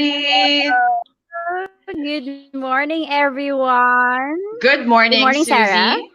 Susie. Good morning, everyone. Good Good morning, morning, Sarah. Susie.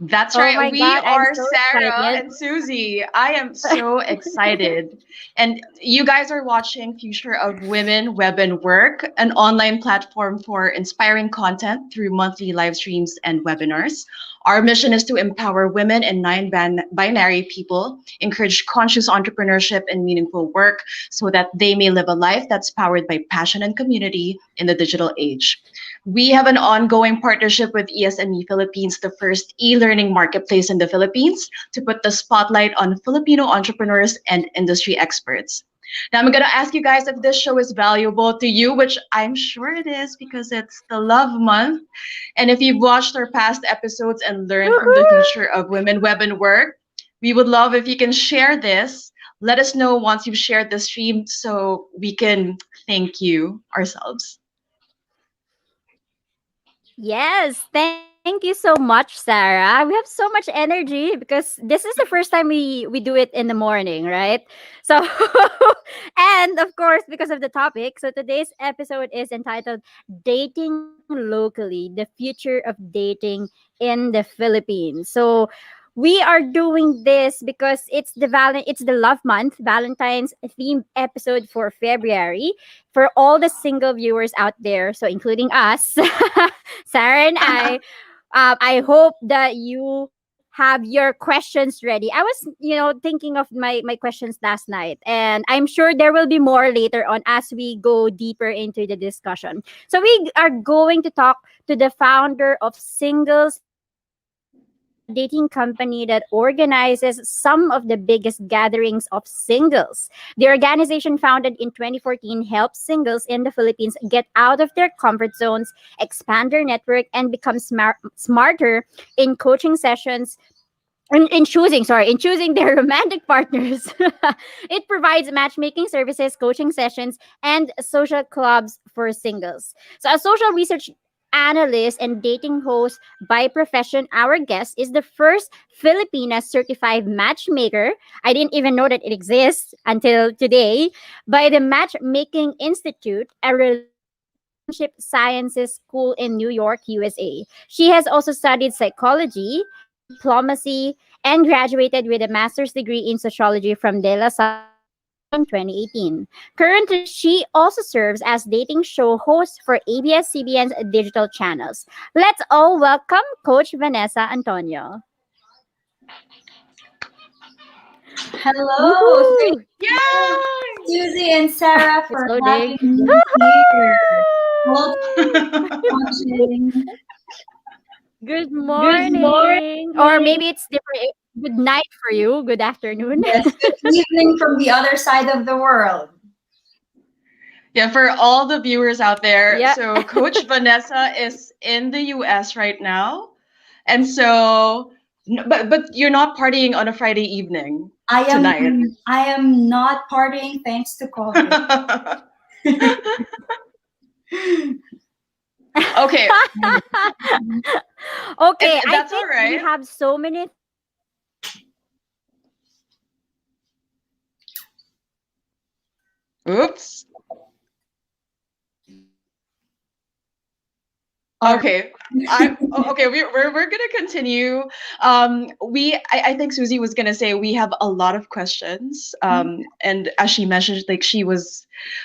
That's Oh right. my We God, I'm are so Sarah excited. and Susie. I am so excited. And you guys are watching Future of Women Web and Work, an online platform for inspiring content through monthly live streams and webinars. Our mission is to empower women and non-binary people, encourage conscious entrepreneurship and meaningful work so that they may live a life that's powered by passion and community in the digital age. We have an ongoing partnership with ESME Philippines, the first e-learning marketplace in the Philippines, to put the spotlight on Filipino entrepreneurs and industry experts. Now, I'm going to ask you guys if this show is valuable to you, which I'm sure it is because it's the Love Month. And if you've watched our past episodes and learned from the Woohoo! future of women web and work, we would love if you can share this. Let us know once you've shared the stream so we can thank you ourselves. Yes, thank you so much, Sarah. We have so much energy because this is the first time we do it in the morning, right? So, and of course, because of the topic, so today's episode is entitled "Dating Locally: The Future of Dating in the Philippines." So, we are doing this because it's the Love Month, Valentine's themed episode for February for all the single viewers out there, so including us, Sarah and I hope that you have your questions ready. I was, thinking of my questions last night, and I'm sure there will be more later on as we go deeper into the discussion. So we are going to talk to the founder of Singles, a dating company that organizes some of the biggest gatherings of singles. The organization, founded in 2014, helps singles in the Philippines get out of their comfort zones, expand their network, and become smarter in coaching sessions, in choosing their romantic partners. It provides matchmaking services, coaching sessions, and social clubs for singles. So, a social research analyst and dating host by profession, our guest is the first Filipina certified matchmaker. I didn't even know that it exists until today, by the Matchmaking Institute, a relationship sciences school in New York, USA. She has also studied psychology, diplomacy, and graduated with a master's degree in sociology from De La Salle University in 2018. Currently, she also serves as dating show host for ABS-CBN's digital channels. Let's all welcome Coach Vanessa Antonio. Hello, thank Woohoo! you, Yay! Susie and Sarah, It's for loading. having me here. Hello to watching. Good Good morning. morning. Or maybe it's different. Good night for you. Good afternoon. Yes, good evening from the other side of the world. Yeah, for all the viewers out there, Yeah. so Coach Vanessa is in the US right now. And so but you're not partying on a Friday evening I am tonight. I am not partying thanks to COVID. Okay, Okay, I that's all think we right. have so many. Oops. All right. Okay. Okay, we're gonna continue. I think Susie was gonna say we have a lot of questions. And as she mentioned, like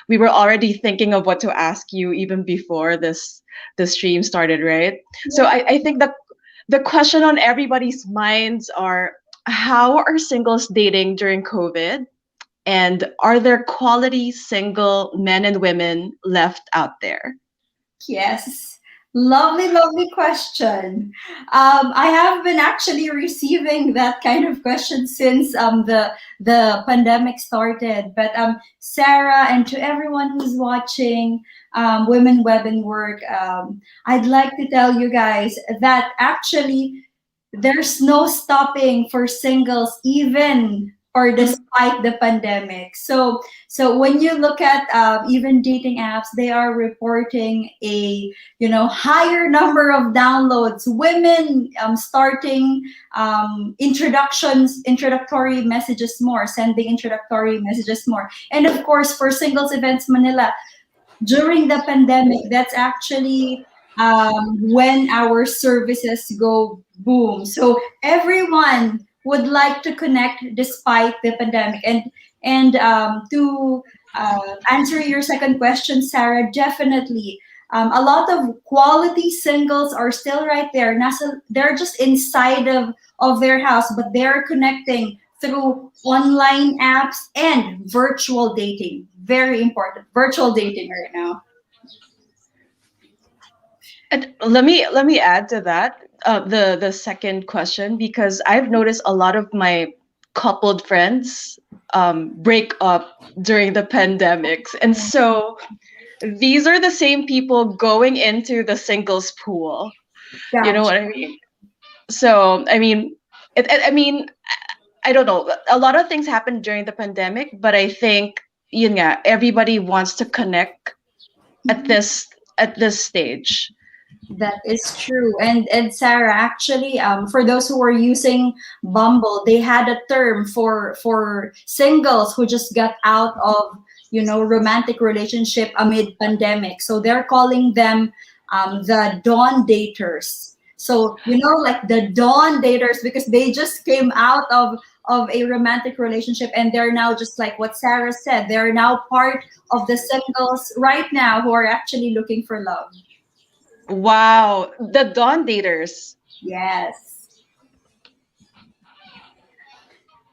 we were already thinking of what to ask you even before the stream started, right? So I think the question on everybody's minds are, how are singles dating during COVID? And are there quality single men and women left out there? Yes. Lovely, lovely question. I have been actually receiving that kind of question since the pandemic started. But Sarah, and to everyone who's watching Women Web and Work, I'd like to tell you guys that actually there's no stopping for singles, even or despite the pandemic. So when you look at even dating apps, they are reporting a higher number of downloads. Women starting introductory messages more, sending introductory messages more, and of course for Singles Events Manila during the pandemic, that's actually when our services go boom. So everyone would like to connect despite the pandemic. And to answer your second question, Sarah, definitely. A lot of quality singles are still right there. They're just inside of their house, but they're connecting through online apps and virtual dating. Very important. Virtual dating right now. And let me add to that, the second question, because I've noticed a lot of my coupled friends break up during the pandemics, and so these are the same people going into the singles pool. You know Gotcha. what I mean? So I mean, I mean, I don't know. A lot of things happened during the pandemic, but I think yun nga, everybody wants to connect at this stage. That is true. And Sarah, actually, for those who are using Bumble, they had a term for singles who just got out of romantic relationship amid pandemic. So they're calling them the dawn daters. So like the dawn daters, because they just came out of a romantic relationship, and they're now, just like what Sarah said, they're now part of the singles right now who are actually looking for love. Wow, the dawn daters. Yes.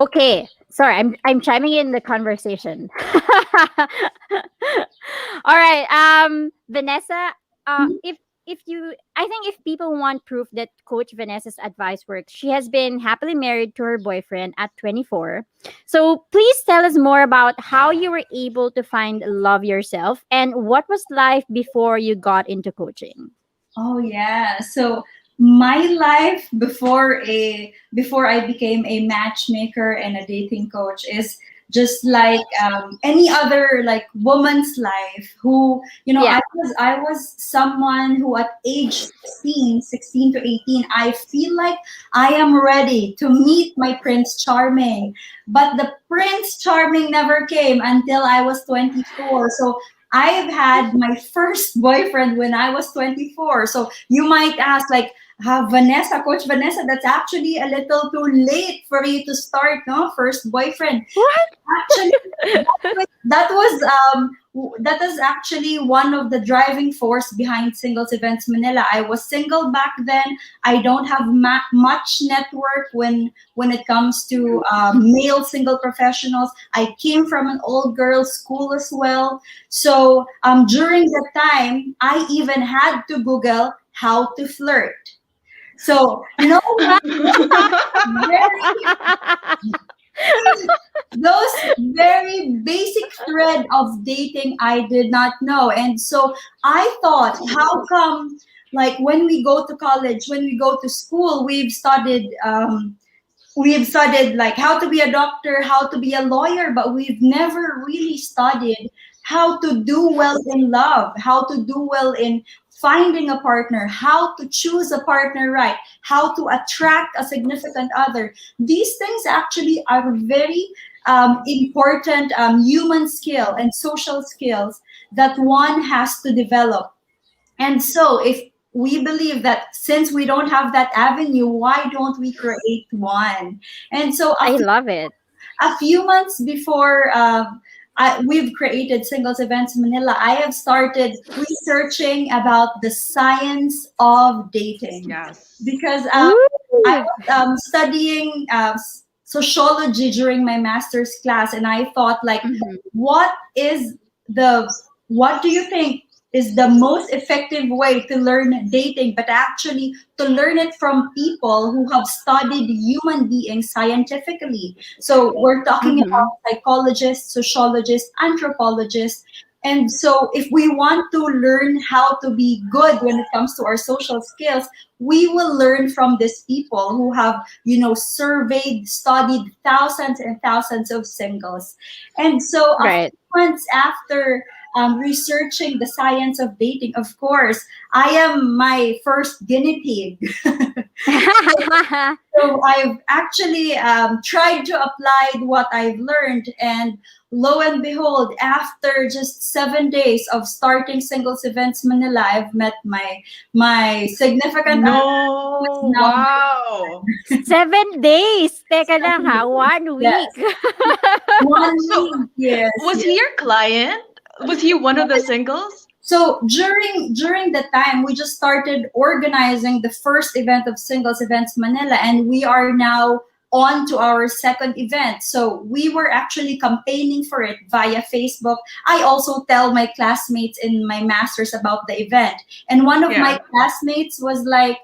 Okay, sorry, I'm chiming in the conversation. All right, Vanessa, if you, I think if people want proof that Coach Vanessa's advice works, she has been happily married to her boyfriend at 24. So please tell us more about how you were able to find love yourself and what was life before you got into coaching. Oh yeah. So my life before I became a matchmaker and a dating coach is just like any other like woman's life who Yeah. I was someone who at age 16 to 18, I feel like I am ready to meet my Prince Charming, but the Prince Charming never came until I was 24. So I've had my first boyfriend when I was 24. So you might ask, like, Vanessa, Coach Vanessa, that's actually a little too late for you to start, no? First boyfriend. What? Actually, that was that is actually one of the driving force behind Singles Events Manila. I was single back then. I don't have much network when it comes to male single professionals. I came from an old girls school as well. So during that time, I even had to Google how to flirt. So very those very basic thread of dating I did not know. And so I thought, how come, like, when we go to college, when we go to school, we've studied like how to be a doctor, how to be a lawyer, but we've never really studied how to do well in love, how to do well in finding a partner, how to choose a partner right, how to attract a significant other. These things actually are very important human skill and social skills that one has to develop. And so, if we believe that since we don't have that avenue, why don't we create one? And so, I love it. a few months before we've created Singles Events Manila, I have started researching about the science of dating, Yes. because Ooh. I was studying sociology during my master's class, and I thought, like, Mhm. what do you think is the most effective way to learn dating, but actually to learn it from people who have studied human beings scientifically. So we're talking Mhm. about psychologists, sociologists, anthropologists, And so if we want to learn how to be good when it comes to our social skills, we will learn from these people who have, surveyed, studied thousands and thousands of singles. And so a Right. few months after researching the science of dating, of course, I am my first guinea pig. So I've actually tried to apply what I've learned, and lo and behold, after just 7 days of starting Singles Events Manila, I've met my significant other, who is No, now my wow. 7 days. Teka lang ha, 1 yes, week. 1 week. So, Yes, was yes. he your client? Was he one of the singles? So during the time, we just started organizing the first event of Singles Events Manila, and we are now on to our second event. So we were actually campaigning for it via Facebook. I also tell my classmates in my masters about the event, and one of my Yeah. classmates was like,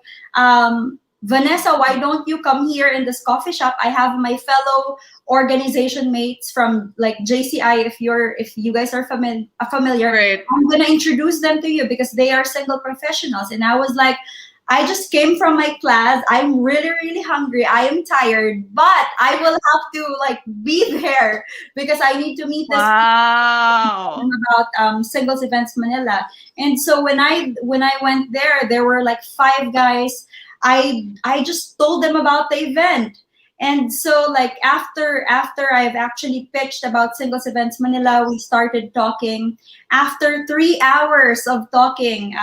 Vanessa, why don't you come here in this coffee shop? I have my fellow organization mates from like JCI. If you guys are familiar, Right. I'm gonna introduce them to you because they are single professionals. And I was like, I just came from my class. I'm really, really hungry. I am tired, but I will have to like be there because I need to meet this Wow. about Singles Events Manila. And so when I went there, there were like 5 guys. I just told them about the event. And so like after I've actually pitched about Singles Events Manila, we started talking. After 3 hours of talking,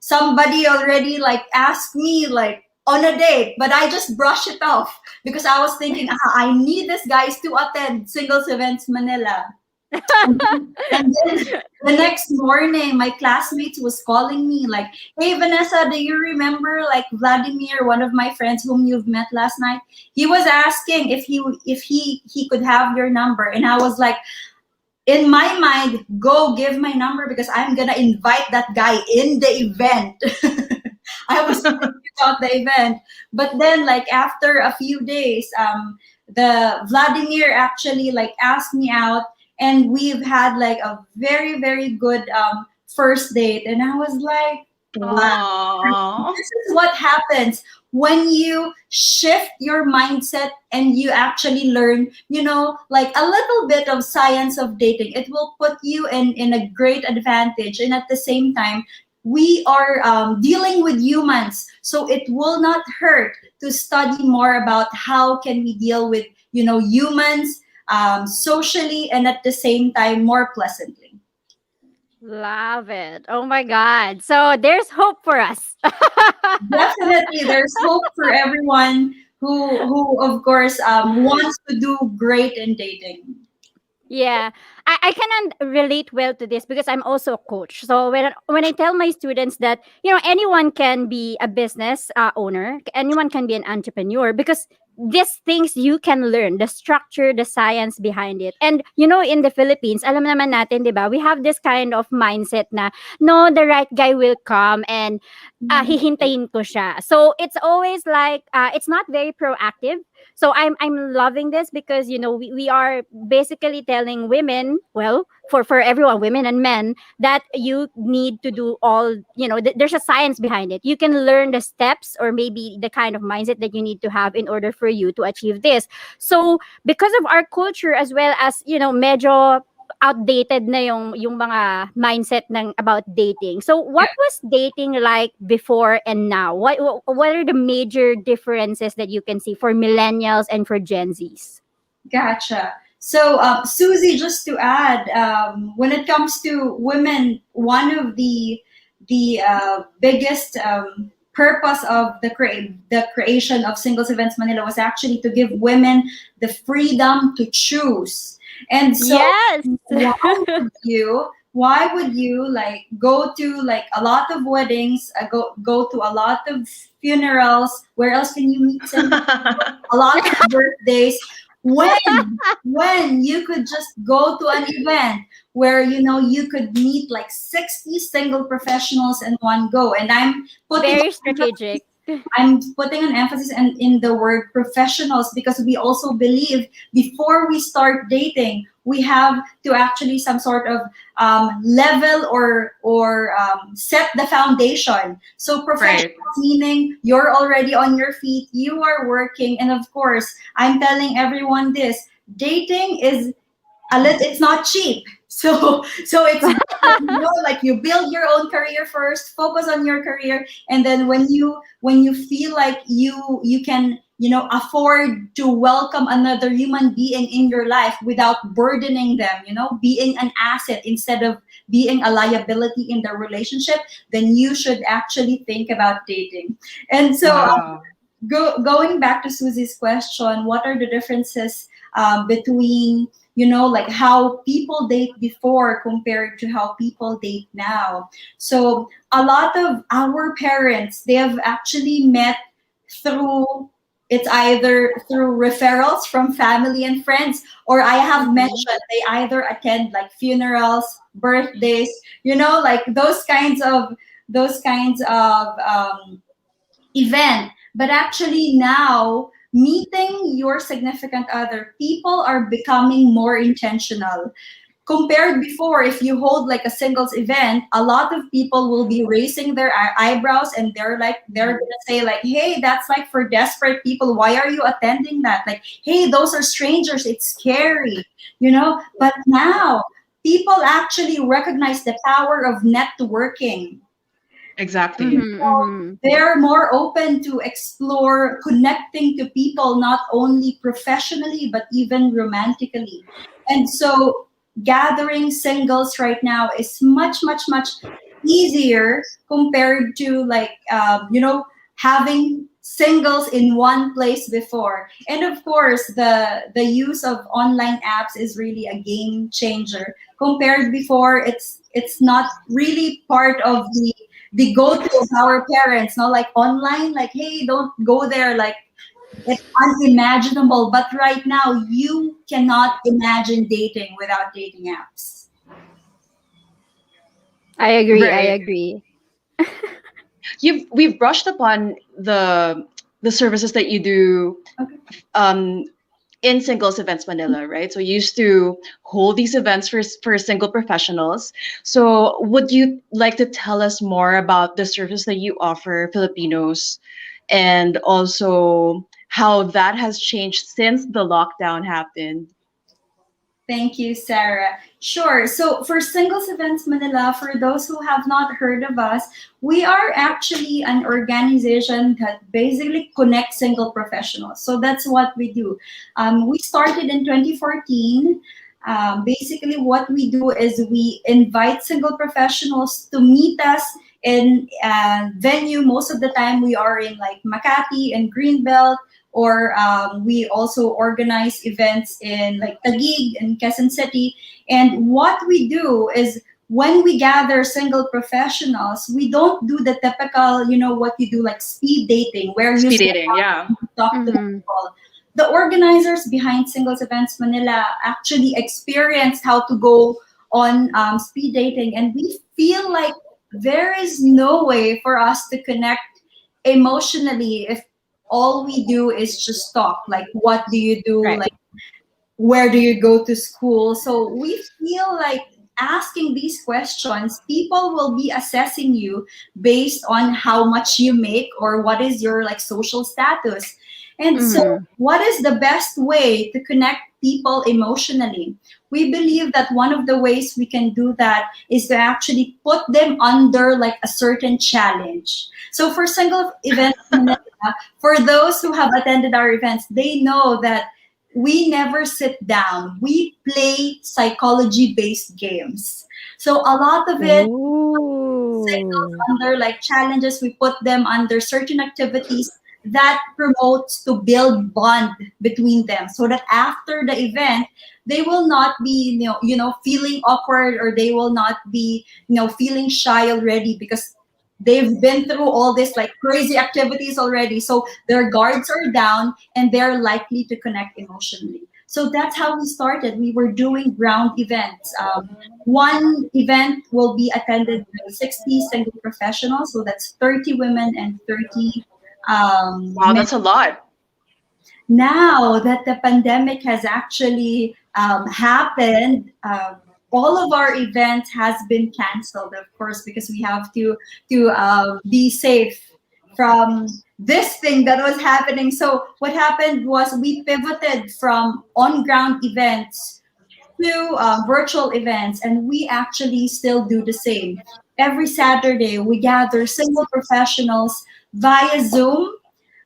somebody already like asked me like on a date, but I just brushed it off because I was thinking, I need these guys to attend Singles Events Manila. And then the next morning, my classmates was calling me like, "Hey Vanessa, do you remember like Vladimir, one of my friends whom you've met last night? He was asking if he could have your number." And I was like, in my mind, go give my number because I'm gonna invite that guy in the event. I was thinking about the event, but then like after a few days, the Vladimir actually like asked me out, and we've had like a very very good first date, and I was like, wow, Aww. this is what happens when you shift your mindset and you actually learn, like a little bit of science of dating. It will put you in a great advantage, and at the same time, we are dealing with humans, so it will not hurt to study more about how can we deal with humans socially and at the same time more pleasantly. Love it. Oh my God. So there's hope for us. Definitely, there's hope for everyone who of course wants to do great in dating. Yeah, I can relate well to this because I'm also a coach. So when I tell my students that anyone can be a business owner, anyone can be an entrepreneur because these things you can learn the structure, the science behind it. And in the Philippines, alam naman natin, 'di ba? We have this kind of mindset na no, the right guy will come and hihintayin ko siya. So it's always like it's not very proactive. So I'm loving this because we are basically telling women, well, for everyone, women and men, that you need to do all, there's a science behind it. You can learn the steps or maybe the kind of mindset that you need to have in order for you to achieve this. So because of our culture as well as, medyo outdated na yung mga mindset ng about dating. So what was dating like before and now? What are the major differences that you can see for millennials and for Gen Zs? Gotcha. So, Susie, just to add, when it comes to women, one of the biggest purpose of the creation of Singles Events Manila was actually to give women the freedom to choose. And so, Yes. why would you like go to like a lot of weddings, go to a lot of funerals? Where else can you meet singles? A lot of birthdays, when you could just go to an event where you could meet like 60 single professionals in one go. And I'm putting Very strategic. I'm putting an emphasis in the word professionals, because we also believe before we start dating, we have to actually some sort of level or set the foundation. So professionals Right. meaning you're already on your feet, you are working, and of course, I'm telling everyone this: dating is it's not cheap. So it's like you build your own career first, focus on your career, and then when you feel like you can afford to welcome another human being in your life without burdening them, being an asset instead of being a liability in the relationship, then you should actually think about dating. And so Wow. going back to Susie's question, what are the differences between like how people date before compared to how people date now? So a lot of our parents, they have actually met through, it's either through referrals from family and friends, or I have Mhm. mentioned they either attend like funerals, birthdays, like those kinds of event. But actually now, meeting your significant other, people are becoming more intentional. Compared before, if you hold like a singles event, a lot of people will be raising their eyebrows, and they're gonna say like, hey, that's like for desperate people, why are you attending that? Like, hey, those are strangers, it's scary. But now people actually recognize the power of networking. Exactly. Mhm. Mhm. They're more open to explore connecting to people, not only professionally but even romantically. And so gathering singles right now is much much much easier compared to like having singles in one place before. And of course, the use of online apps is really a game changer. Compared before, it's not really part of the go-to of our parents, no, like online, like, hey, don't go there, like it's unimaginable. But right now, you cannot imagine dating without dating apps. I agree. I Right. agree. We've brushed upon the services that you do Okay. um in Singles Events Manila, right? So you used to hold these events for single professionals. So would you like to tell us more about the service that you offer Filipinos, and also how that has changed since the lockdown happened? Thank you, Sarah. Sure. So for Singles Events Manila, for those who have not heard of us, we are actually an organization that basically connects single professionals. So that's what we do. We started in 2014. Basically, what we do is we invite single professionals to meet us in a venue. Most of the time, we are in like Makati and Greenbelt, or we also organize events in like Taguig and Quezon City. And what we do is when we gather single professionals, we don't do the typical, what you do like speed dating, where you Speed sit dating, yeah. down and talk to Mhm. people. The organizers behind Singles Events Manila actually experienced how to go on speed dating, and we feel like there is no way for us to connect emotionally if all we do is just talk. Like, what do you do? Right. Like, where do you go to school? So we feel like asking these questions, people will be assessing you based on how much you make or what is your like social status. And so Mhm. what is the best way to connect people emotionally? We believe that one of the ways we can do that is to actually put them under like a certain challenge. So for single events, for those who have attended our events, they know that we never sit down. We play psychology based games. So a lot of it singles Ooh. under like challenges, we put them under certain activities that promotes to build bond between them, so that after the event they will not be feeling awkward, or they will not be feeling shy already, because they've been through all this like crazy activities already, so their guards are down and they're likely to connect emotionally. So that's how we started. We were doing ground events. One event will be attended by 60 single professionals, so that's 30 women and 30 Wow, that's a lot. Now that the pandemic has actually happened, all of our events has been canceled, of course, because we have to be safe from this thing that was happening. So what happened was we pivoted from on ground events to virtual events, and we actually still do the same. Every Saturday, we gather single professionals via Zoom.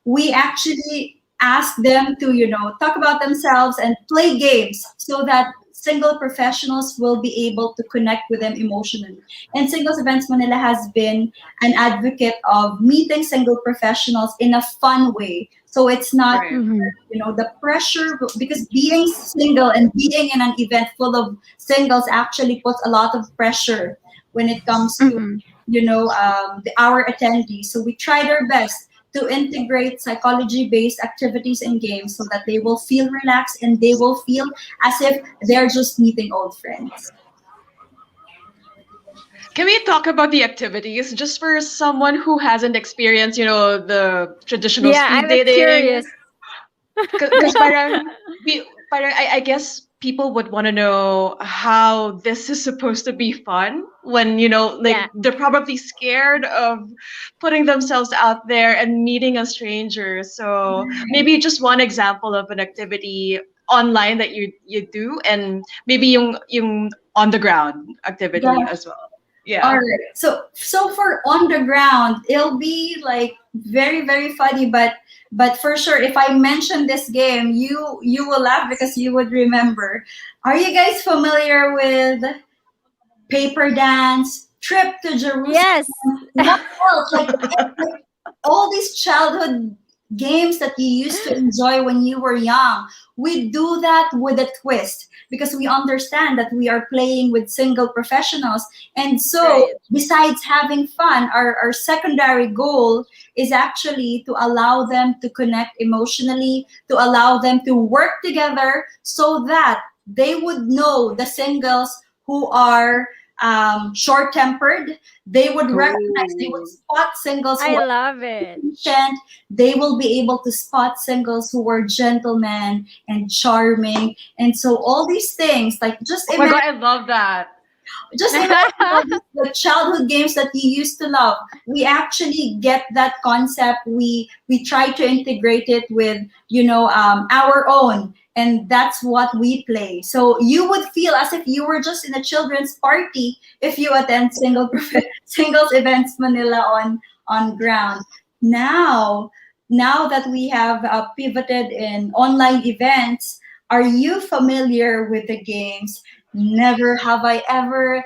We actually ask them to, talk about themselves and play games so that single professionals will be able to connect with them emotionally. And Singles Events Manila has been an advocate of meeting single professionals in a fun way. So it's not, Right. the pressure, because being single and being in an event full of singles actually puts a lot of pressure when it comes to Mm-hmm. our attendees. So we tried our best to integrate psychology-based activities and games so that they will feel relaxed and they will feel as if they're just meeting old friends. Can we talk about the activities just for someone who hasn't experienced, the traditional Yeah, speed I was dating? curious. Because I guess people would want to know how this is supposed to be fun when, like Yeah. they're probably scared of putting themselves out there and meeting a stranger. So maybe just one example of an activity online that you do, and maybe yung on the ground activity Yeah. as well. All Yeah. right. So for on the ground, it'll be like very very funny, but for sure, if I mention this game, you will laugh because you would remember. Are you guys familiar with paper dance, trip to Jerusalem? Yes. What else? Like all these childhood games that you used to enjoy when you were young. We do that with a twist because we understand that we are playing with single professionals. And so, Right. besides having fun, our secondary goal is actually to allow them to connect emotionally, to allow them to work together so that they would know the singles who are short tempered. They would recognize, they would Ooh. spot singles who I are love it. patient. They will be able to spot singles who are gentlemen and charming. And so all these things, like Oh my God, I love that. just imagine all the childhood games that you used to love. We actually get that concept. We try to integrate it with our own, and that's what we play. So you would feel as if you were just in a children's party if you attend singles events Manila on ground. Now, now that we have pivoted in online events, are you familiar with the games? Never have I ever.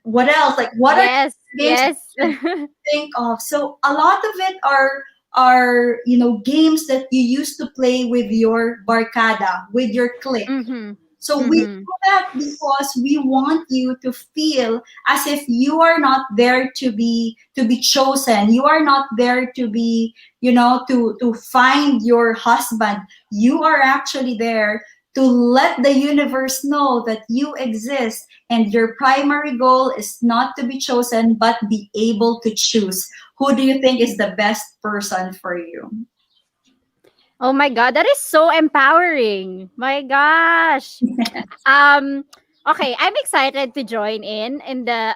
What else? Like, what are Yes. games that Yes. you can think of? So a lot of it are games that you used to play with your barkada, with your clique. Mm-hmm. So we Mm-hmm. do that because we want you to feel as if you are not there to be chosen. You are not there to be, to find your husband. You are actually there to let the universe know that you exist, and your primary goal is not to be chosen but be able to choose who do you think is the best person for you. Oh my god, that is so empowering. My gosh. Um okay, I'm excited to join in the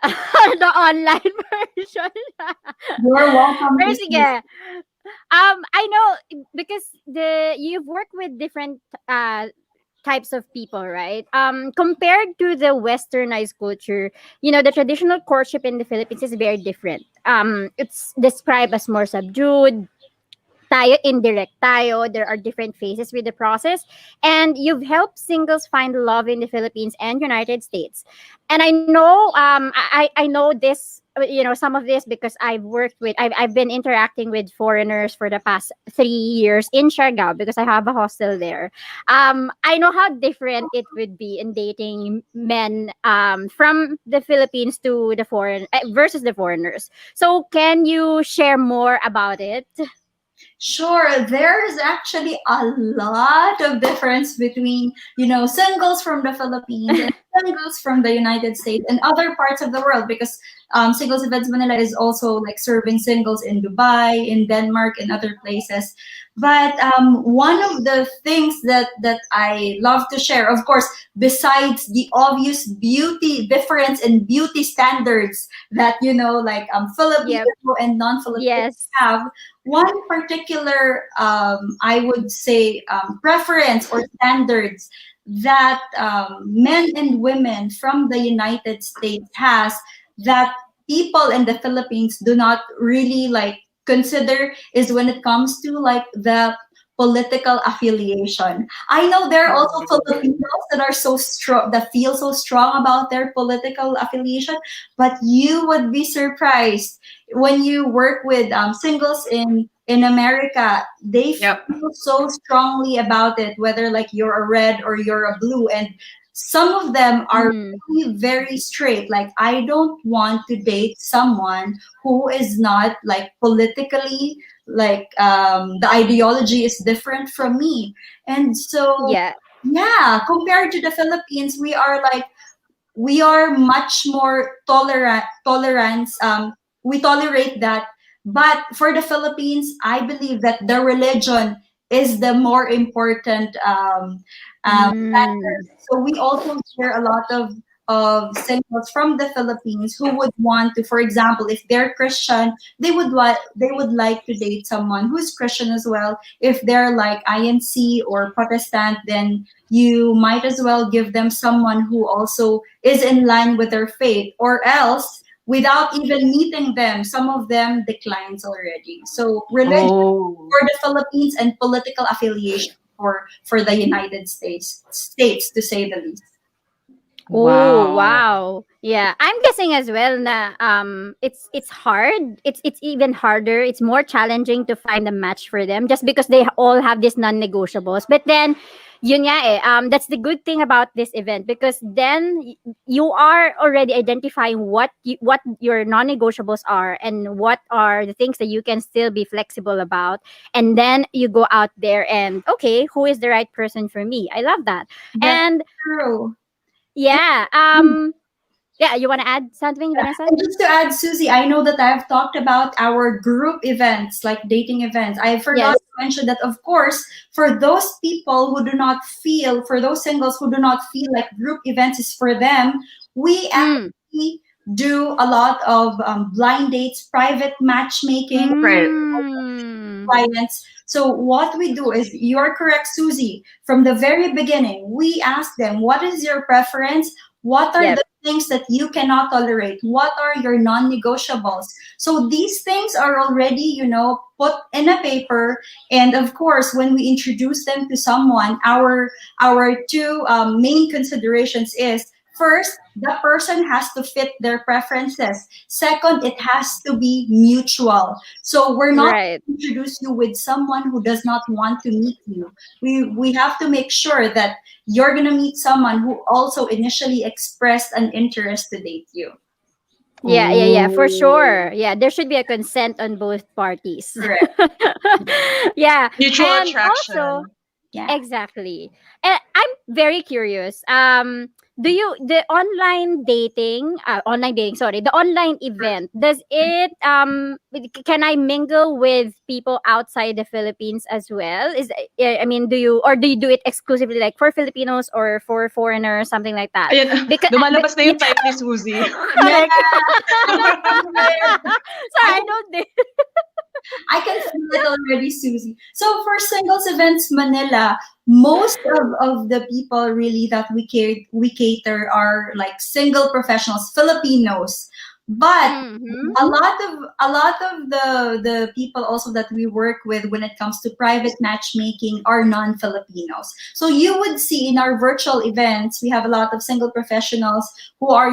the online version. You're welcome Pero to choose. sige. I know because you've worked with different types of people, right? Compared to the westernized culture, the traditional courtship in the Philippines is very different. It's described as more subdued, tayo indirect tayo. There are different phases with the process. And you've helped singles find love in the Philippines and United States. And I know I know this some of this because I've been interacting with foreigners for the past 3 years in Siargao because I have a hostel there. I know how different it would be in dating men from the Philippines to the foreign versus the foreigners. So can you share more about it? Sure, there's actually a lot of difference between, singles from the Philippines and singles from the United States and other parts of the world because Singles Events Manila is also like serving singles in Dubai, in Denmark, and other places. But one of the things that I love to share, of course, besides the obvious beauty difference in beauty standards that like Filipino Yep. and non-Filipino Yes. have, one particular I would say preference or standards that men and women from the United States has, that people in the Philippines do not really like consider, is when it comes to like the political affiliation. I know there are also Filipinos that are so strong, that feel so strong about their political affiliation, but you would be surprised when you work with singles in America. They Yep. feel so strongly about it, whether like you're a red or you're a blue, and some of them are Mm. really very straight. Like, I don't want to date someone who is not like politically like the ideology is different from me. And so Yeah. yeah, compared to the Philippines, we are much more tolerance. We tolerate that. But for the Philippines, I believe that the religion is the more important Mm. so we also hear a lot of singles from the Philippines who would want to, for example, if they're Christian, they would like to date someone who's Christian as well. If they're like INC or Protestant, then you might as well give them someone who also is in line with their faith, or else without even meeting them, some of them declines already. So religion Oh. for the Philippines and political affiliation for the United States, to say the least. Oh, Wow. wow. Yeah, I'm guessing as well na it's hard. It's even harder. It's more challenging to find a match for them just because they all have these non-negotiables. But then yun nga that's the good thing about this event, because then you are already identifying what your non-negotiables are and what are the things that you can still be flexible about, and then you go out there and okay, who is the right person for me? I love that. That's And true. yeah. And Yeah, you want to add something, Vanessa? and just to add, Susie, I know that I've talked about our group events, like dating events. I forgot Yes. to mention that, of course, for those people who do not feel, for those singles who do not feel like group events is for them, we Mm. actually do a lot of blind dates, private matchmaking Right. Mm. clients. So what we do is, you're correct, Susie. From the very beginning, we ask them, what is your preference? What are Yep. the things that you cannot tolerate? What are your non-negotiables? So these things are already, put in a paper. And of course, when we introduce them to someone, our two main considerations is, first, the person has to fit their preferences. Second, it has to be mutual. So we're not Right. introduce you with someone who does not want to meet you. We have to make sure that you're gonna meet someone who also initially expressed an interest to date you. Yeah, yeah, yeah, for Oh. sure. Yeah, there should be a consent on both parties. Correct. Yeah. Mutual And also, attraction. Yeah. exactly. And I'm very curious. Do you the online dating, sorry, the online event, does it can I mingle with people outside the Philippines as well? I mean, do you do it exclusively like for Filipinos or for foreigners, something like that? Ayan, Because lumalabas na yung type ni Suzy. Yeah. correct. Sorry, I I don't do. I can feel it already, Susie. So for Singles Events Manila, most of the people really that we cater are like single professionals, Filipinos. But Mm-hmm. a lot of the people also that we work with when it comes to private matchmaking are non-Filipinos. So you would see in our virtual events, we have a lot of single professionals who are,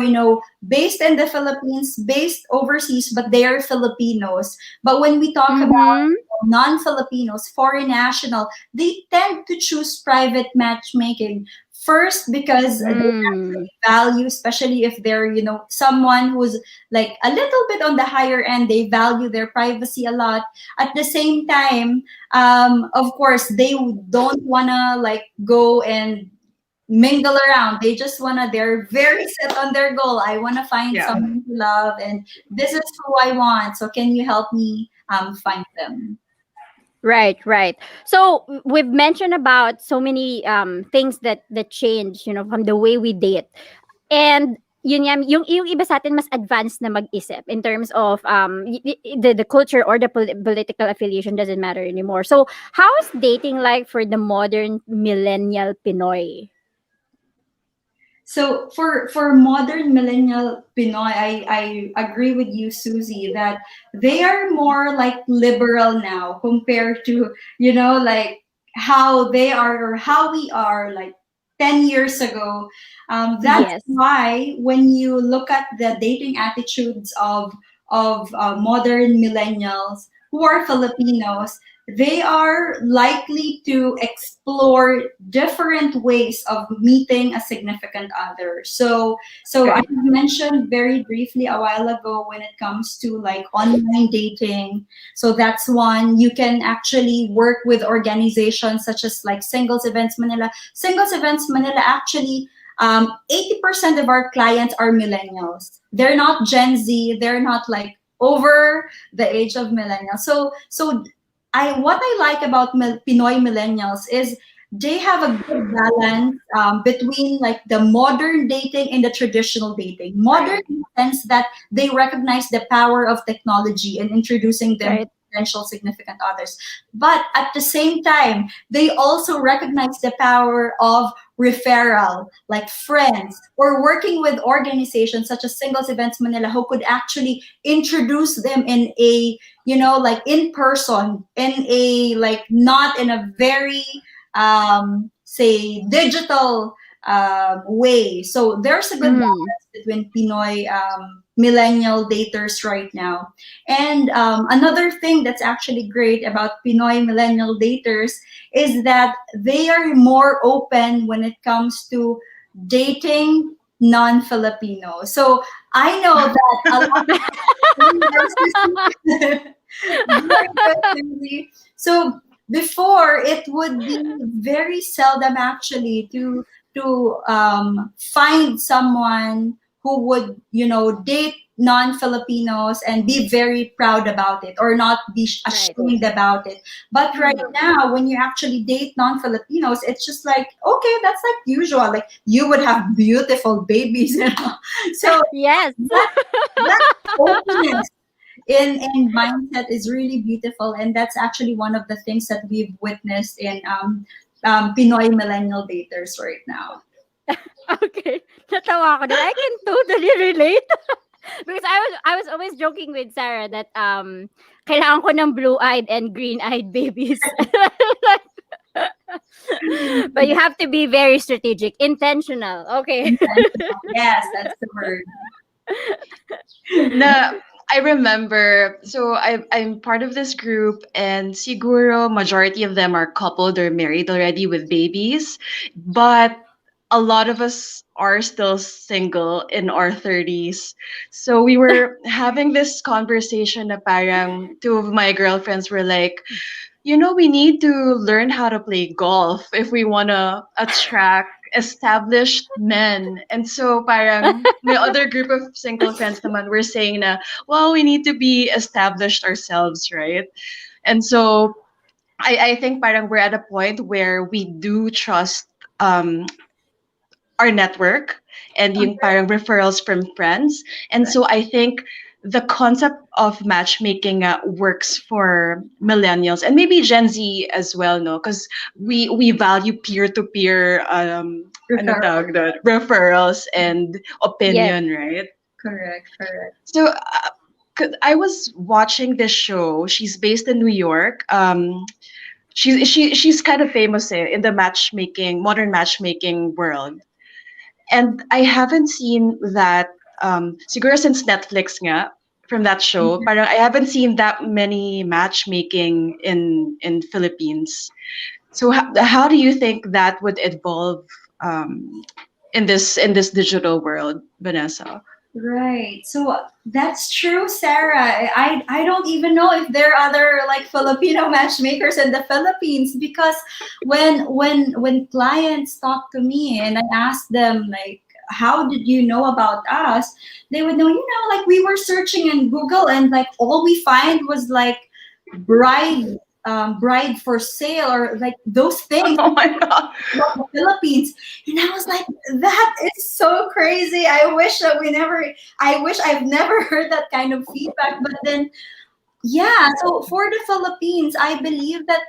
based in the Philippines, based overseas, but they are Filipinos. But when we talk about Mm-hmm. non-Filipinos, foreign national, they tend to choose private matchmaking. First, because they Mm. value, especially if they're, someone who's like a little bit on the higher end, they value their privacy a lot. At the same time, of course, they don't wanna like go and mingle around. They just wanna. They're very set on their goal. I wanna find Yeah. someone to love, and this is who I want. So can you help me find them? Right, right. So we've mentioned about so many things that change, from the way we date. And yun yan, yung iba sa atin mas advanced na mag-isip in terms of the culture or the political affiliation doesn't matter anymore. So how is dating like for the modern millennial Pinoy? So for modern millennial Pinoy, I agree with you, Susie, that they are more like liberal now compared to, like how they are or how we are like 10 years ago. That's Yes, why when you look at the dating attitudes of modern millennials who are Filipinos, they are likely to explore different ways of meeting a significant other. So I Right. mentioned very briefly a while ago when it comes to like online dating. So that's one. You can actually work with organizations such as like Singles Events Manila. Singles Events Manila actually 80% of our clients are millennials. They're not Gen Z. They're not like over the age of millennials. So what I like about Pinoy millennials is they have a good balance between like the modern dating and the traditional dating. Modern Right. in the sense that they recognize the power of technology and introducing them to right. potential significant others. But at the same time, they also recognize the power of referral, like friends, or working with organizations such as Singles Events Manila, who could actually introduce them in a like in person, in a like not in a very say digital way. So there's a good Mm, balance between Pinoy millennial daters right now. And another thing that's actually great about Pinoy millennial daters is that they are more open when it comes to dating non-Filipino. So I know that a lot very good, Susie. So before it would be very seldom actually to find someone who would date non-Filipinos and be very proud about it or not be right. ashamed about it. But right Mm, now, when you actually date non-Filipinos, it's just like okay, that's like usual. Like you would have beautiful babies, So yes. that openness in mindset is really beautiful, and that's actually one of the things that we've witnessed in Pinoy millennial daters right now. Okay. Natawa ako dun. I can totally relate. Because I was always joking with Sarah that kailangan ko ng blue-eyed and green-eyed babies. But you have to be very strategic, intentional. Okay. Intentional. Yes, that's the word. Na I remember, so I'm part of this group, and siguro majority of them are coupled or married already with babies, but a lot of us are still single in our 30s. So we were having this conversation na parang two of my girlfriends were like, we need to learn how to play golf if we want to attract established men. And so parang my other group of single friends naman were saying na, well, we need to be established ourselves, right? And so I think parang we're at a point where we do trust um, our network and yung parang referrals from friends. And Correct. so I think the concept of matchmaking works for millennials and maybe Gen Z as well, no? Because we value peer-to-peer ano Referral. tawag doon? Referrals and Yes. opinion, right? Correct. Correct. So 'cause I was watching this show. She's based in New York. She's kind of famous in the modern matchmaking world. And I haven't seen that siguro since Netflix nga from that show, Mhm. parang I haven't seen that many matchmaking in Philippines. So how do you think that would evolve um, in this digital world, Vanessa? Right. So that's true, Sarah. I don't even know if there are other like Filipino matchmakers in the Philippines, because when clients talk to me and I ask them like, how did you know about us? They would know, like we were searching in Google and like all we find was like bride bride for sale or like those things Oh my god. about the Philippines. And I was like, that is so crazy. I wish I've never heard that kind of feedback. But then, yeah, so for the Philippines, I believe that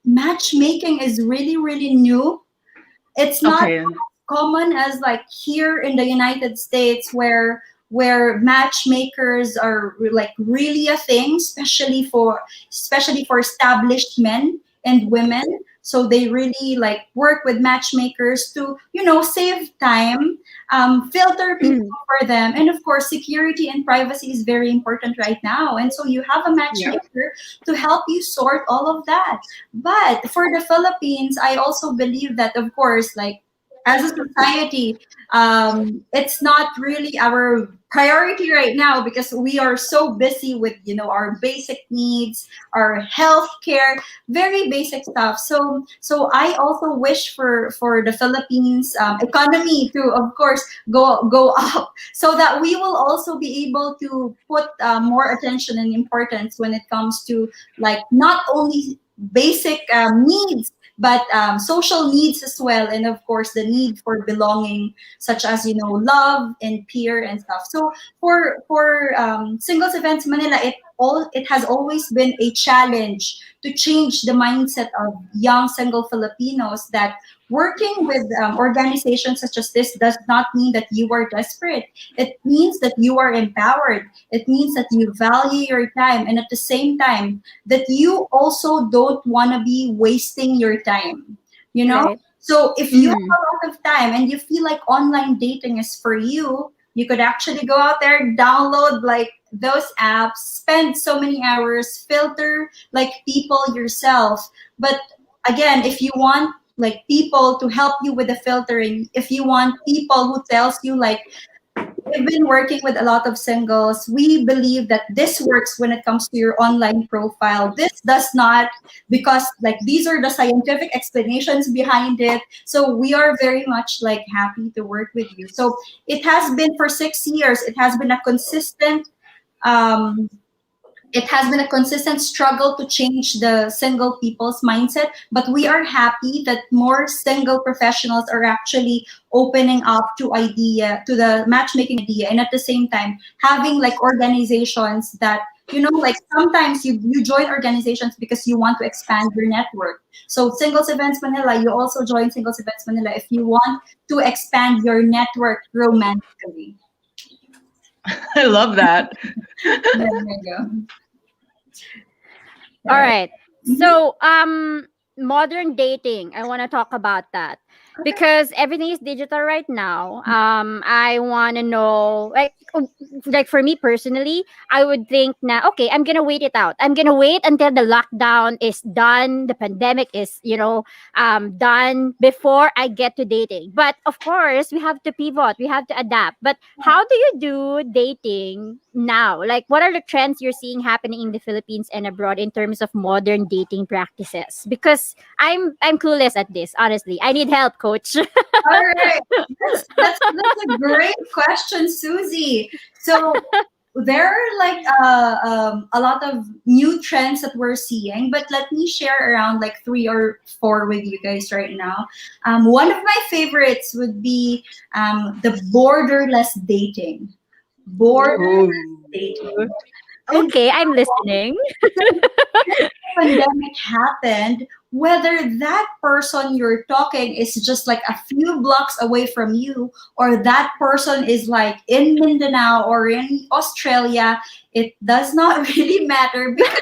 matchmaking is really, really new. It's not Okay. common as like here in the United States where matchmakers are like really a thing, especially for established men and women. So they really like work with matchmakers to save time, filter people Mm, for them, and of course security and privacy is very important right now. And so you have a Yeah. matchmaker to help you sort all of that. But for the Philippines, I also believe that, of course, like as a society, it's not really our priority right now because we are so busy with our basic needs, our health care, very basic stuff. So I also wish for the Philippines economy to, of course, go up, so that we will also be able to put more attention and importance when it comes to like not only basic needs, but social needs as well, and of course the need for belonging, such as love and peer and stuff. So for Singles Events Manila, it has always been a challenge to change the mindset of young single Filipinos that working with organizations such as this does not mean that you are desperate. It means that you are empowered. It means that you value your time, and at the same time that you also don't want to be wasting your time, you know? right. So if you have Mm, a lot of time and you feel like online dating is for you, you could actually go out there, download like those apps, spend so many hours, filter like people yourself. But again, if you want like people to help you with the filtering, if you want people who tells you like, we've been working with a lot of singles. We believe that this works when it comes to your online profile. This does not, because like these are the scientific explanations behind it. So we are very much like happy to work with you. So it has been for 6 years. Um, it has been a consistent struggle to change the single people's mindset, but we are happy that more single professionals are actually opening up to the matchmaking idea, and at the same time having like organizations that like sometimes you join organizations because you want to expand your network. So Singles Events Manila, you also join Singles Events Manila if you want to expand your network romantically. I love that. There you go. all Right. right. Mhm. So, modern dating, I want to talk about that because everything is digital right now. I want to know, like for me personally, I would think now, okay, I'm gonna wait it out. I'm gonna wait until the lockdown is done, the pandemic is, done before I get to dating. But of course, we have to pivot, we have to adapt. But how do you do dating now? Like, what are the trends you're seeing happening in the Philippines and abroad in terms of modern dating practices? Because I'm clueless at this. Honestly, I need help, coach. All right, that's a great question, Susie. So there are like a lot of new trends that we're seeing, but let me share around like three or four with you guys right now. One of my favorites would be the borderless dating. Borderless Ooh. dating. And Okay, I'm listening. pandemic happened, whether that person you're talking is just like a few blocks away from you, or that person is like in Mindanao or in Australia, it does not really matter because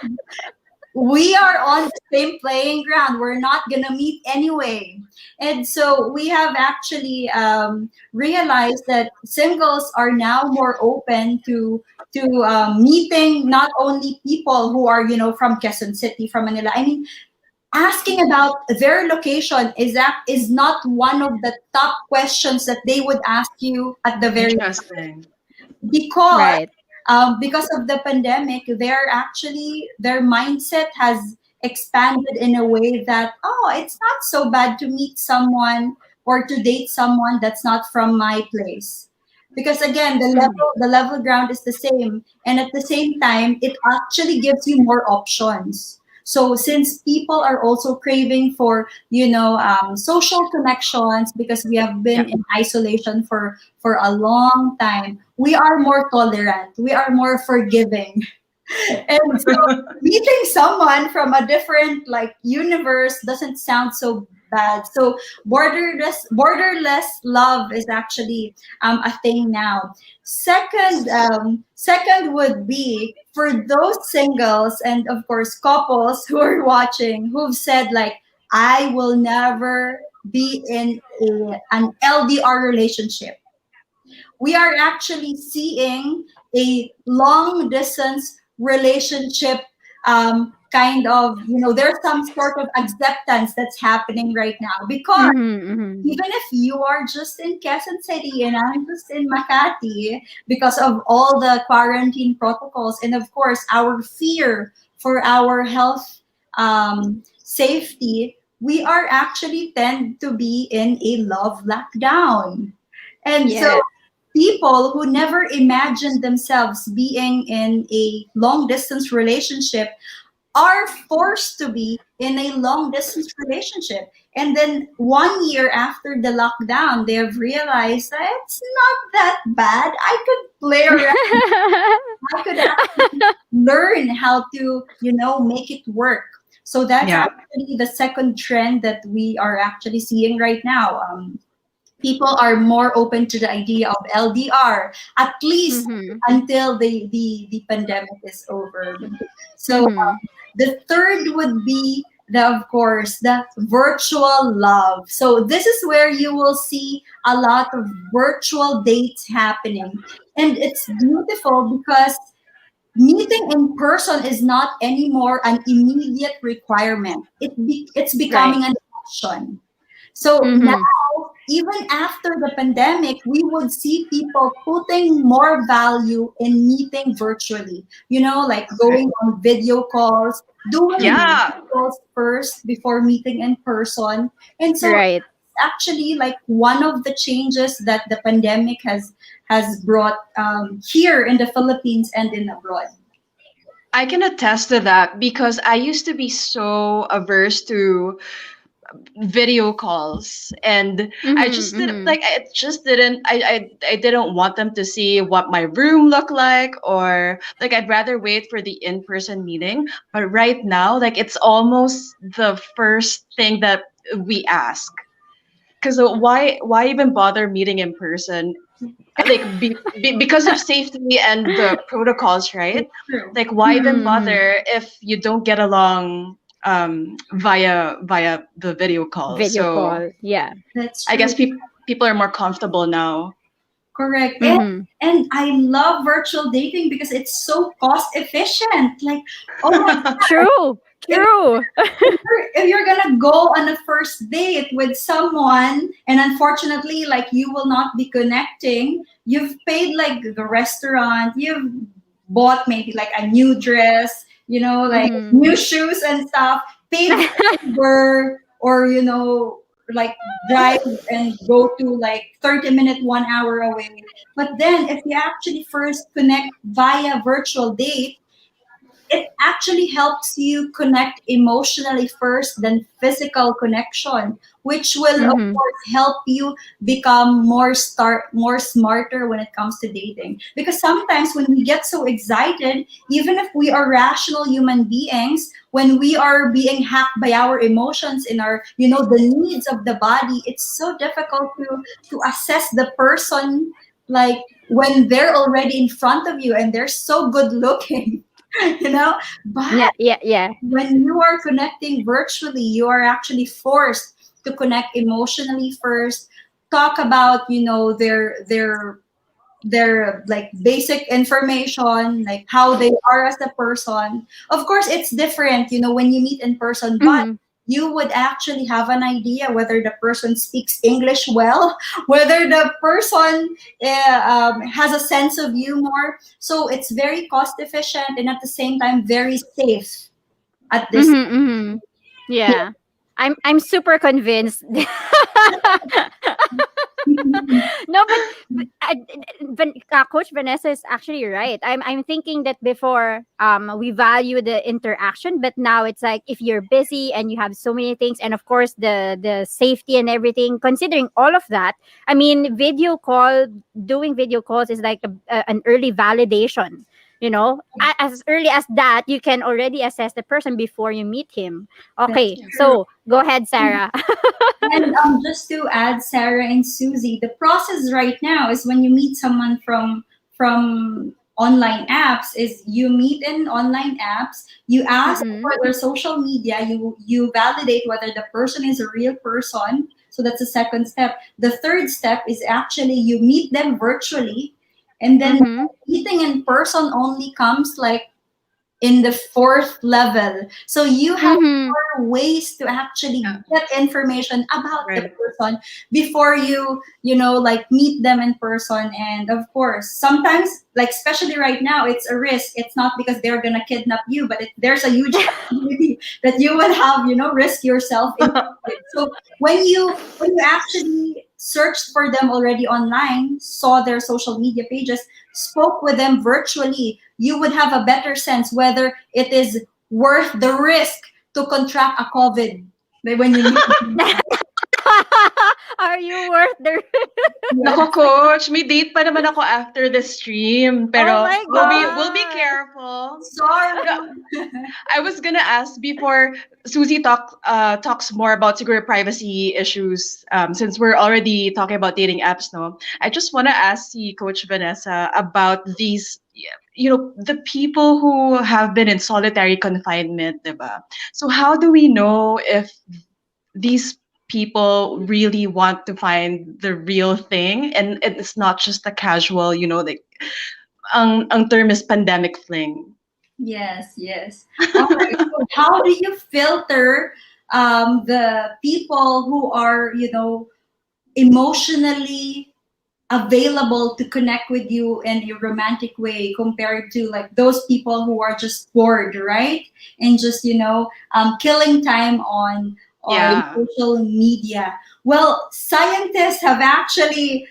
we are on the same playing ground. We're not gonna meet anyway. And so we have actually realized that singles are now more open to meeting not only people who are from Quezon City, from Manila. I mean, asking about their location is not one of the top questions that they would ask you at the very. Interesting. because Right. because of the pandemic, their mindset has expanded in a way that, oh, it's not so bad to meet someone or to date someone that's not from my place. Because again, Mhm. the level ground is the same, and at the same time, it actually gives you more options. So since people are also craving for, social connections, because we have Yeah. been in isolation for a long time, we are more tolerant, we are more forgiving. And so meeting someone from a different like universe doesn't sound so bad. So borderless love is actually a thing now. Second would be for those singles and of course couples who are watching, who've said like, I will never be in an LDR relationship. We are actually seeing a long distance relationship, kind of, there's some sort of acceptance that's happening right now, because Mhm. Mhm. even if you are just in Quezon City and I'm just in Makati, because of all the quarantine protocols and of course our fear for our health, safety, we are actually tend to be in a love lockdown. And so Yeah. people who never imagined themselves being in a long distance relationship are forced to be in a long distance relationship. And then 1 year after the lockdown, they have realized that it's not that bad. I could play around. I could actually learn how to, make it work. So that's Yeah. actually the second trend that we are actually seeing right now. People are more open to the idea of LDR, at least Mhm. until the pandemic is over. So Mhm. the third would be of course, the virtual love. So this is where you will see a lot of virtual dates happening. And it's beautiful because meeting in person is not anymore an immediate requirement. It's Right. becoming an option. So now, Mhm. even after the pandemic, we would see people putting more value in meeting virtually. Like going on video calls, doing Mhm. Yeah. calls first before meeting in person. And so Right. actually like one of the changes that the pandemic has brought, here in the Philippines and in abroad. I can attest to that because I used to be so averse to video calls, and I Mhm. just didn't Mhm. like I just didn't I didn't want them to see what my room looked like, or like I'd rather wait for the in-person meeting. But right now, like it's almost the first thing that we ask, because why even bother meeting in person, like because of safety and the protocols, right? It's true. Like why even Mhm. bother if you don't get along via the video call? Video So call. Yeah. That's I guess true. people are more comfortable now. Correct. Mhm. And I love virtual dating because it's so cost efficient. Like, oh my God, True. if, True. if you're gonna go on a first date with someone and unfortunately like you will not be connecting, you've paid like the restaurant, you've bought maybe like a new dress, like Mhm. new shoes and stuff, paid for Uber, or like drive and go to like 30 minute 1 hour away. But then if you actually first connect via virtual date, it actually helps you connect emotionally first, then physical connection, which will of Mhm. course help you become more smarter when it comes to dating. Because sometimes when we get so excited, even if we are rational human beings, when we are being hacked by our emotions in our, the needs of the body, it's so difficult to assess the person, like when they're already in front of you and they're so good looking. you know Yeah. but Yeah. Yeah. when you are connecting virtually, you are actually forced to connect emotionally first, talk about their like basic information, like how they are as a person. Of course it's different when you meet in person, but Mhm. you would actually have an idea whether the person speaks English well, whether the person has a sense of humor. So it's very cost efficient and at the same time very safe at this. Mm-hmm, mm-hmm. Yeah. I'm super convinced. No, but Coach Vanessa is actually right. I'm thinking that before we value the interaction, but now it's like if you're busy and you have so many things, and of course the safety and everything. Considering all of that, I mean, doing video calls is like an early validation. As early as that, you can already assess the person before you meet him. That's Okay, true. so go ahead, Sarah. And just to add, Sarah and Susie, the process right now is when you meet someone from online apps, is you meet in online apps, you ask Mm-mm. for their social media, you validate whether the person is a real person. So that's the second step. The third step is actually you meet them virtually, and then Mm-hmm. meeting in person only comes like in the fourth level. So you have Mm-hmm. more ways to actually Yeah. get information about the Right. person before like meet them in person. And of course, sometimes, like especially right now, it's a risk. It's not because they're gonna kidnap you, but there's a huge possibility that you will have, risk yourself in it. So when you actually searched for them already online, saw their social media pages, spoke with them virtually, you would have a better sense whether it is worth the risk to contract a COVID when you meet them. Are you worth the? Yes. Nako, coach, may date pa naman ako after the stream. Oh Pero my we'll be god! careful. Sorry. No, I was gonna ask before Susie talks more about siguro privacy issues. Since we're already talking about dating apps, no, I just wanna ask si Coach Vanessa about these. The people who have been in solitary confinement, diba? So how do we know if these people really want to find the real thing and it's not just a casual, like ang term is pandemic fling. Yes, yes. All right. So how do you filter the people who are, emotionally available to connect with you in a romantic way compared to like those people who are just bored, right? And just killing time on Yeah. social media. Well, scientists have actually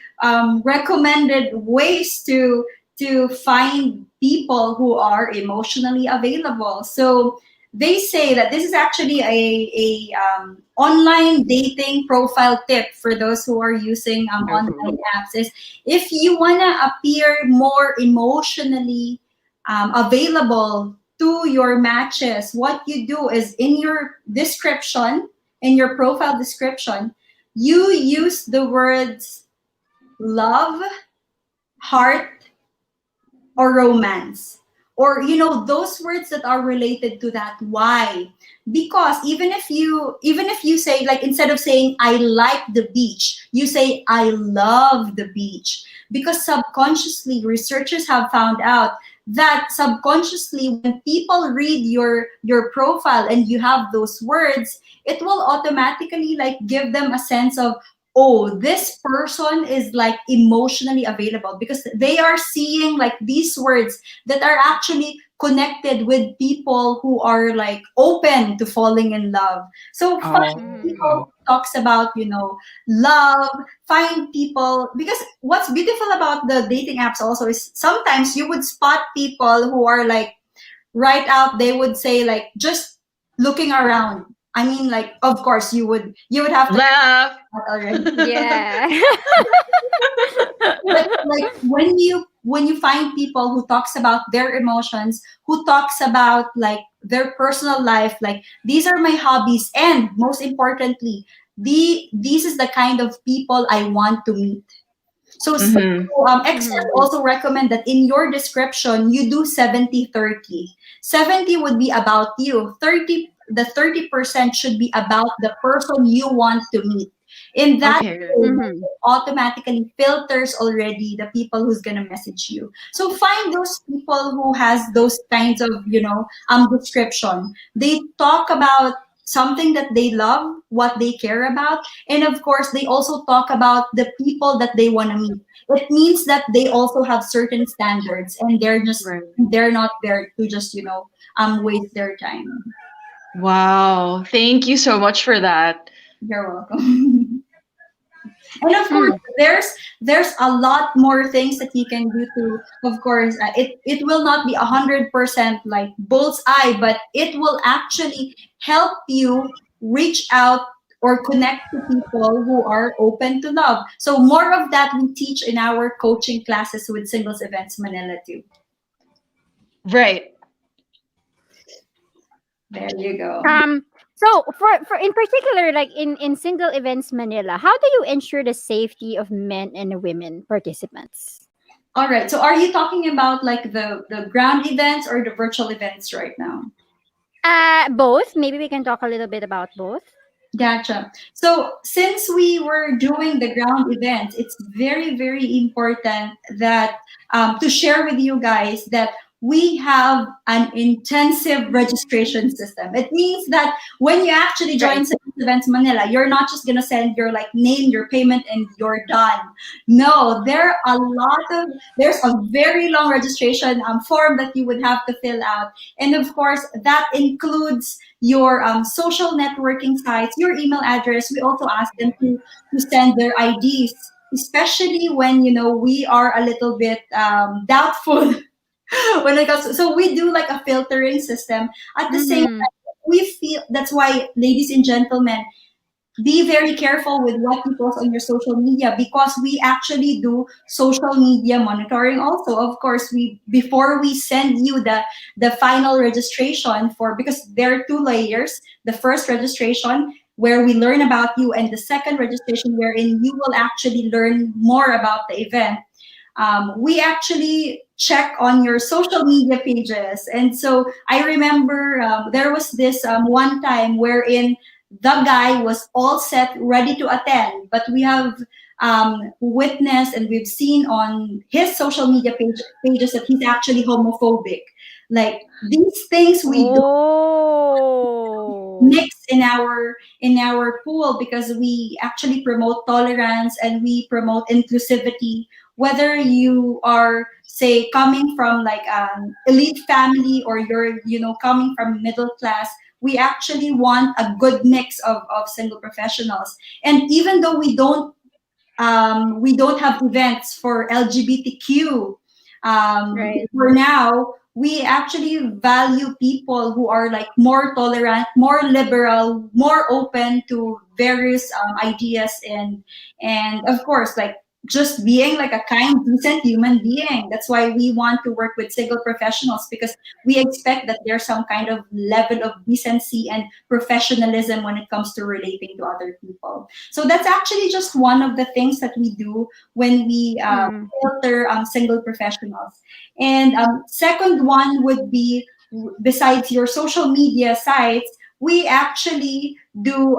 recommended ways to find people who are emotionally available. So they say that this is actually a online dating profile tip for those who are using online Oh. apps. Is if you want to appear more emotionally available to your matches, what you do is in your profile description, you use the words love, heart, or romance, or those words that are related to that. Why? Because even if you say, like, instead of saying I like the beach, you say I love the beach. Because subconsciously, researchers have found out that subconsciously, when people read your profile and you have those words, it will automatically like give them a sense of, oh, this person is like emotionally available, because they are seeing like these words that are actually connected with people who are like open to falling in love. So find Mhm. people who talks about love. Find people, because what's beautiful about the dating apps also is sometimes you would spot people who are like right out, they would say like just looking around. I mean, like, of course you would have to Laugh. already. Yeah. But like when you find people who talks about their emotions, who talks about like their personal life, like these are my hobbies, and most importantly, this is the kind of people I want to meet. Mm-hmm. Experts Mhm. also recommend that in your description you do 70-30. 70 would be about you. 30% should be about the person you want to meet. In that Okay. way, Mhm. it automatically filters already the people who's gonna message you. So find those people who has those kinds of description. They talk about something that they love, what they care about. And of course, they also talk about the people that they want to meet. It means that they also have certain standards, and Right. they're not there to just, waste their time. Wow. Thank you so much for that. You're welcome. And of course, Hmm. there's a lot more things that you can do to, of course, it will not be 100% like bullseye, but it will actually help you reach out or connect to people who are open to love. So more of that we teach in our coaching classes with Singles Events Manila too. Right. There you go. So for in particular, like in single events Manila, how do you ensure the safety of men and women participants? All right. So are you talking about like the ground events or the virtual events right now? Both. Maybe we can talk a little bit about both. Gotcha. So since we were doing the ground events, it's very, very important that to share with you guys that we have an intensive registration system. It means that when you actually Right. join Sales Events Manila, you're not just gonna send your like name, your payment, and you're done. No, there's a very long registration form that you would have to fill out, and of course that includes your social networking sites, your email address. We also ask them to send their IDs, especially when we are a little bit doubtful when it comes. So we do like a filtering system. At the same Mm-hmm. time, we feel that's why, ladies and gentlemen, be very careful with what you post on your social media, because we actually do social media monitoring also. Of course, we before we send you the final registration for, because there are two layers: the first registration where we learn about you, and the second registration wherein you will actually learn more about the event. We actually check on your social media pages. And so I remember there was this one time wherein the guy was all set, ready to attend, but we have witnessed and we've seen on his social media pages that he's actually homophobic. Like these things we do Oh. mix in our pool, because we actually promote tolerance and we promote inclusivity, whether you are, say, coming from like an elite family, or you're coming from middle class. We actually want a good mix of single professionals. And even though we don't have events for LGBTQ. Right. For now, we actually value people who are like more tolerant, more liberal, more open to various ideas, and of course, like just being like a kind, decent human being. That's why we want to work with single professionals, because we expect that there's some kind of level of decency and professionalism when it comes to relating to other people. So that's actually just one of the things that we do when we Mm. filter single professionals. And second one would be, besides your social media sites, we actually do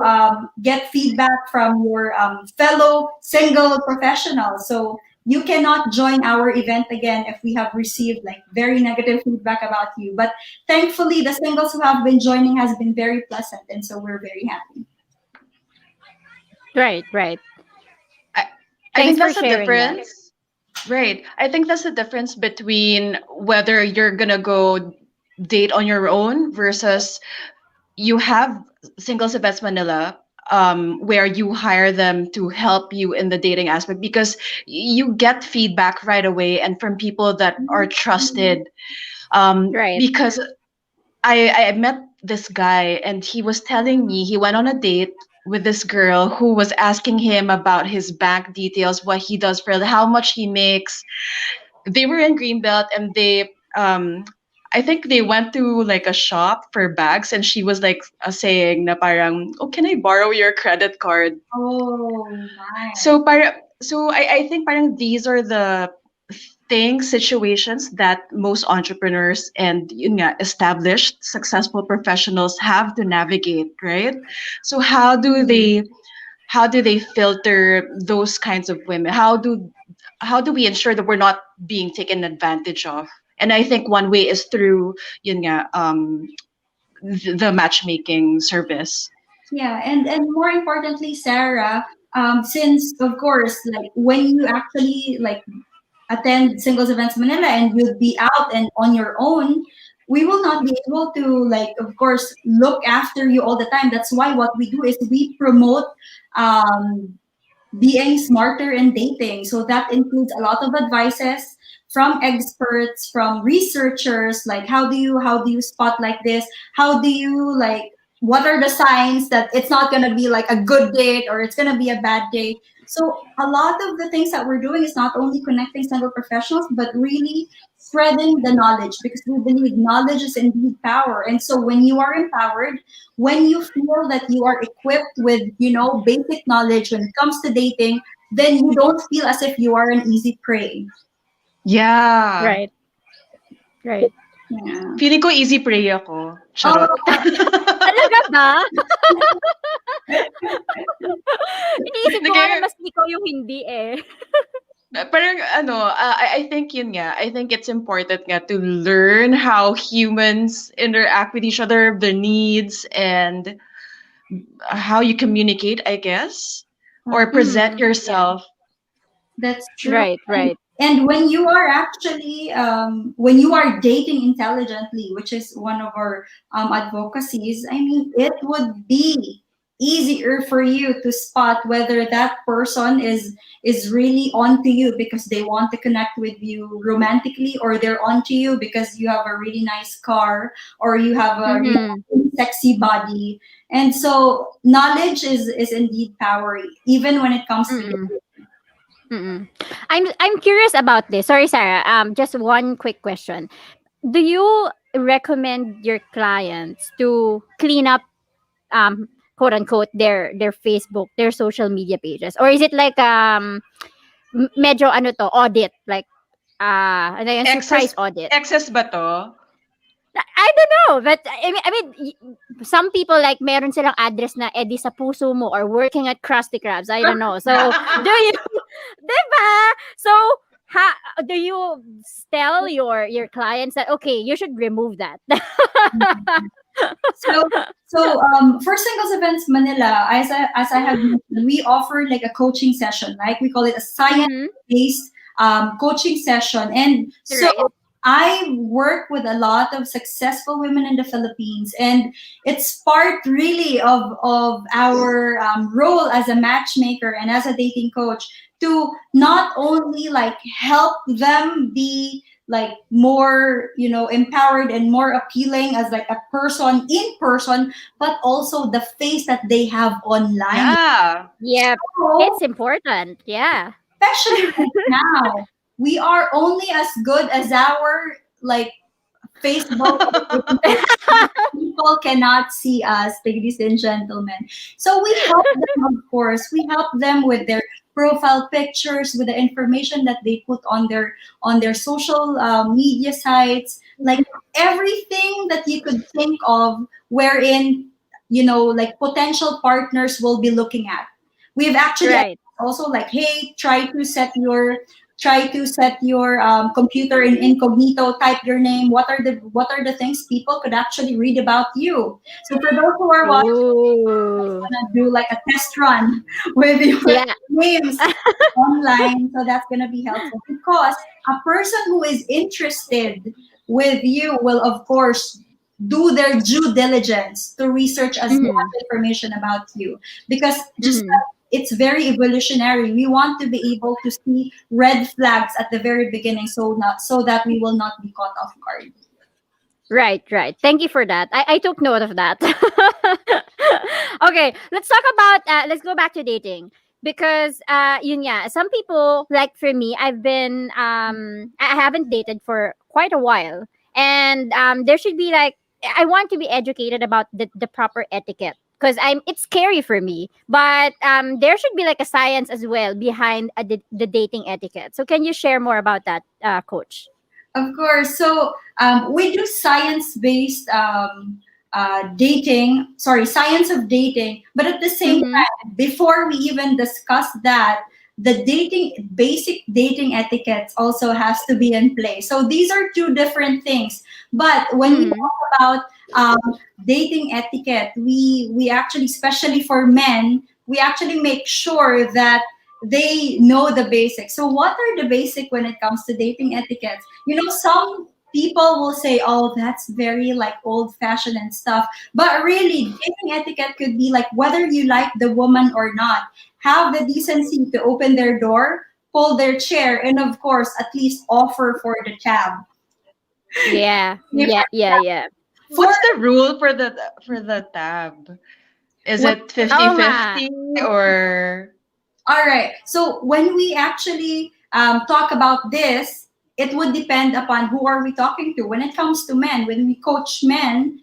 get feedback from your fellow single professionals. So you cannot join our event again if we have received like very negative feedback about you. But thankfully, the singles who have been joining has been very pleasant, and so we're very happy. Right, right. I, I Thanks think for that's the sharing that. difference. Right. I think that's the difference between whether you're gonna go date on your own versus you have Singles Events Manila, where you hire them to help you in the dating aspect, because you get feedback right away and from people that are trusted. Right. Because I met this guy and he was telling me he went on a date with this girl who was asking him about his bank details, what he does for how much he makes. They were in Greenbelt and they I think they went to like a shop for bags, and she was like saying na parang, oh, can I borrow your credit card? Oh my. So I think parang these are the things, situations that most entrepreneurs and yun nga, established successful professionals have to navigate, right? So how do they filter those kinds of women? How do we ensure that we're not being taken advantage of? And I think one way is through yun nga, the matchmaking service. Yeah, and more importantly, Sarah, since of course, like when you actually like attend Singles Events Manila and you'll be out and on your own, we will not be able to like, of course, look after you all the time. That's why what we do is we promote um, being smarter in dating. So that includes a lot of advices from experts, from researchers, like how do you spot like this? How do you like what are the signs that it's not gonna be like a good date or it's gonna be a bad date? So a lot of the things that we're doing is not only connecting single professionals, but really spreading the knowledge because we believe knowledge is indeed power. And so when you are empowered, when you feel that you are equipped with basic knowledge when it comes to dating, then you don't feel as if you are an easy prey. Yeah. Right. Right. Yeah. Feeling ko easy prey ako. Charot. Oh, Talaga ba? Iniisip ko nga na Nag- mas ikaw yung hindi eh. Parang I think yun nga. I think it's important nga to learn how humans interact with each other, their needs, and how you communicate, I guess, or present Yeah. yourself. that's true. Right, right. And when you are actually when you are dating intelligently, which is one of our advocacies, I mean, it would be easier for you to spot whether that person is really onto you because they want to connect with you romantically, or they're onto you because you have a really nice car or you have a Mhm. really sexy body. And so knowledge is indeed power, even when it comes to Mm-mm. Mm-mm. I'm curious about this. Sorry, Sarah. Just one quick question. Do you recommend your clients to clean up quote unquote their Facebook, their social media pages? Or is it like medyo ano to, audit, like ano yung surprise Excess, audit? excess ba to? I don't know, but some people like meron silang address na Eddie sa puso mo or working at Krusty Krabs. I don't know. So, do you, diba? So, do you tell your clients that okay, you should remove that? For Singles Events Manila, as I have mentioned, we offer like a coaching session, like we call it a science-based coaching session. And so Right. I work with a lot of successful women in the Philippines, and it's part really of our role as a matchmaker and as a dating coach to not only like help them be like more empowered and more appealing as like a person in person, but also the face that they have online. Yeah. Yeah, So, it's important. Yeah. especially right now, we are only as good as our like Facebook. People cannot see us, ladies and gentlemen. So we help them, of course. We help them with their profile pictures, with the information that they put on their social media sites, like everything that you could think of, wherein like potential partners will be looking at. We've actually Right. also like, hey, try to set your computer in incognito, type your name. What are the things people could actually read about you? So for those who are watching, Ooh. gonna do like a test run with your Yeah. names online. So that's gonna be helpful because a person who is interested with you will of course do their due diligence to research as much information about you, because just it's very evolutionary. We want to be able to see red flags at the very beginning, so that we will not be caught off guard. Right, right. Thank you for that. I took note of that. Okay, let's go back to dating. Because yun nga, some people, like for me, I haven't dated for quite a while. And there should be like, I want to be educated about the proper etiquette. Because it's scary for me. But there should be like a science as well behind the dating etiquette. So can you share more about that, Coach? Of course. So we do science-based science of dating. But at the same time, before we even discuss that, the basic dating etiquettes also has to be in place. So these are two different things. But when we Mm. talk about dating etiquette, we actually, especially for men, we actually make sure that they know the basics. So what are the basic when it comes to dating etiquettes? Some people will say, "Oh, that's very like old fashioned and stuff." But really, dating etiquette could be like whether you like the woman or not, have the decency to open their door, pull their chair, and of course, at least offer for the tab. Yeah. If Yeah. Yeah. Yeah. for What's the rule for the tab? Is what it Oo nga. 50-50 or All right. So when we actually talk about this, it would depend upon who are we talking to. When it comes to men, when we coach men,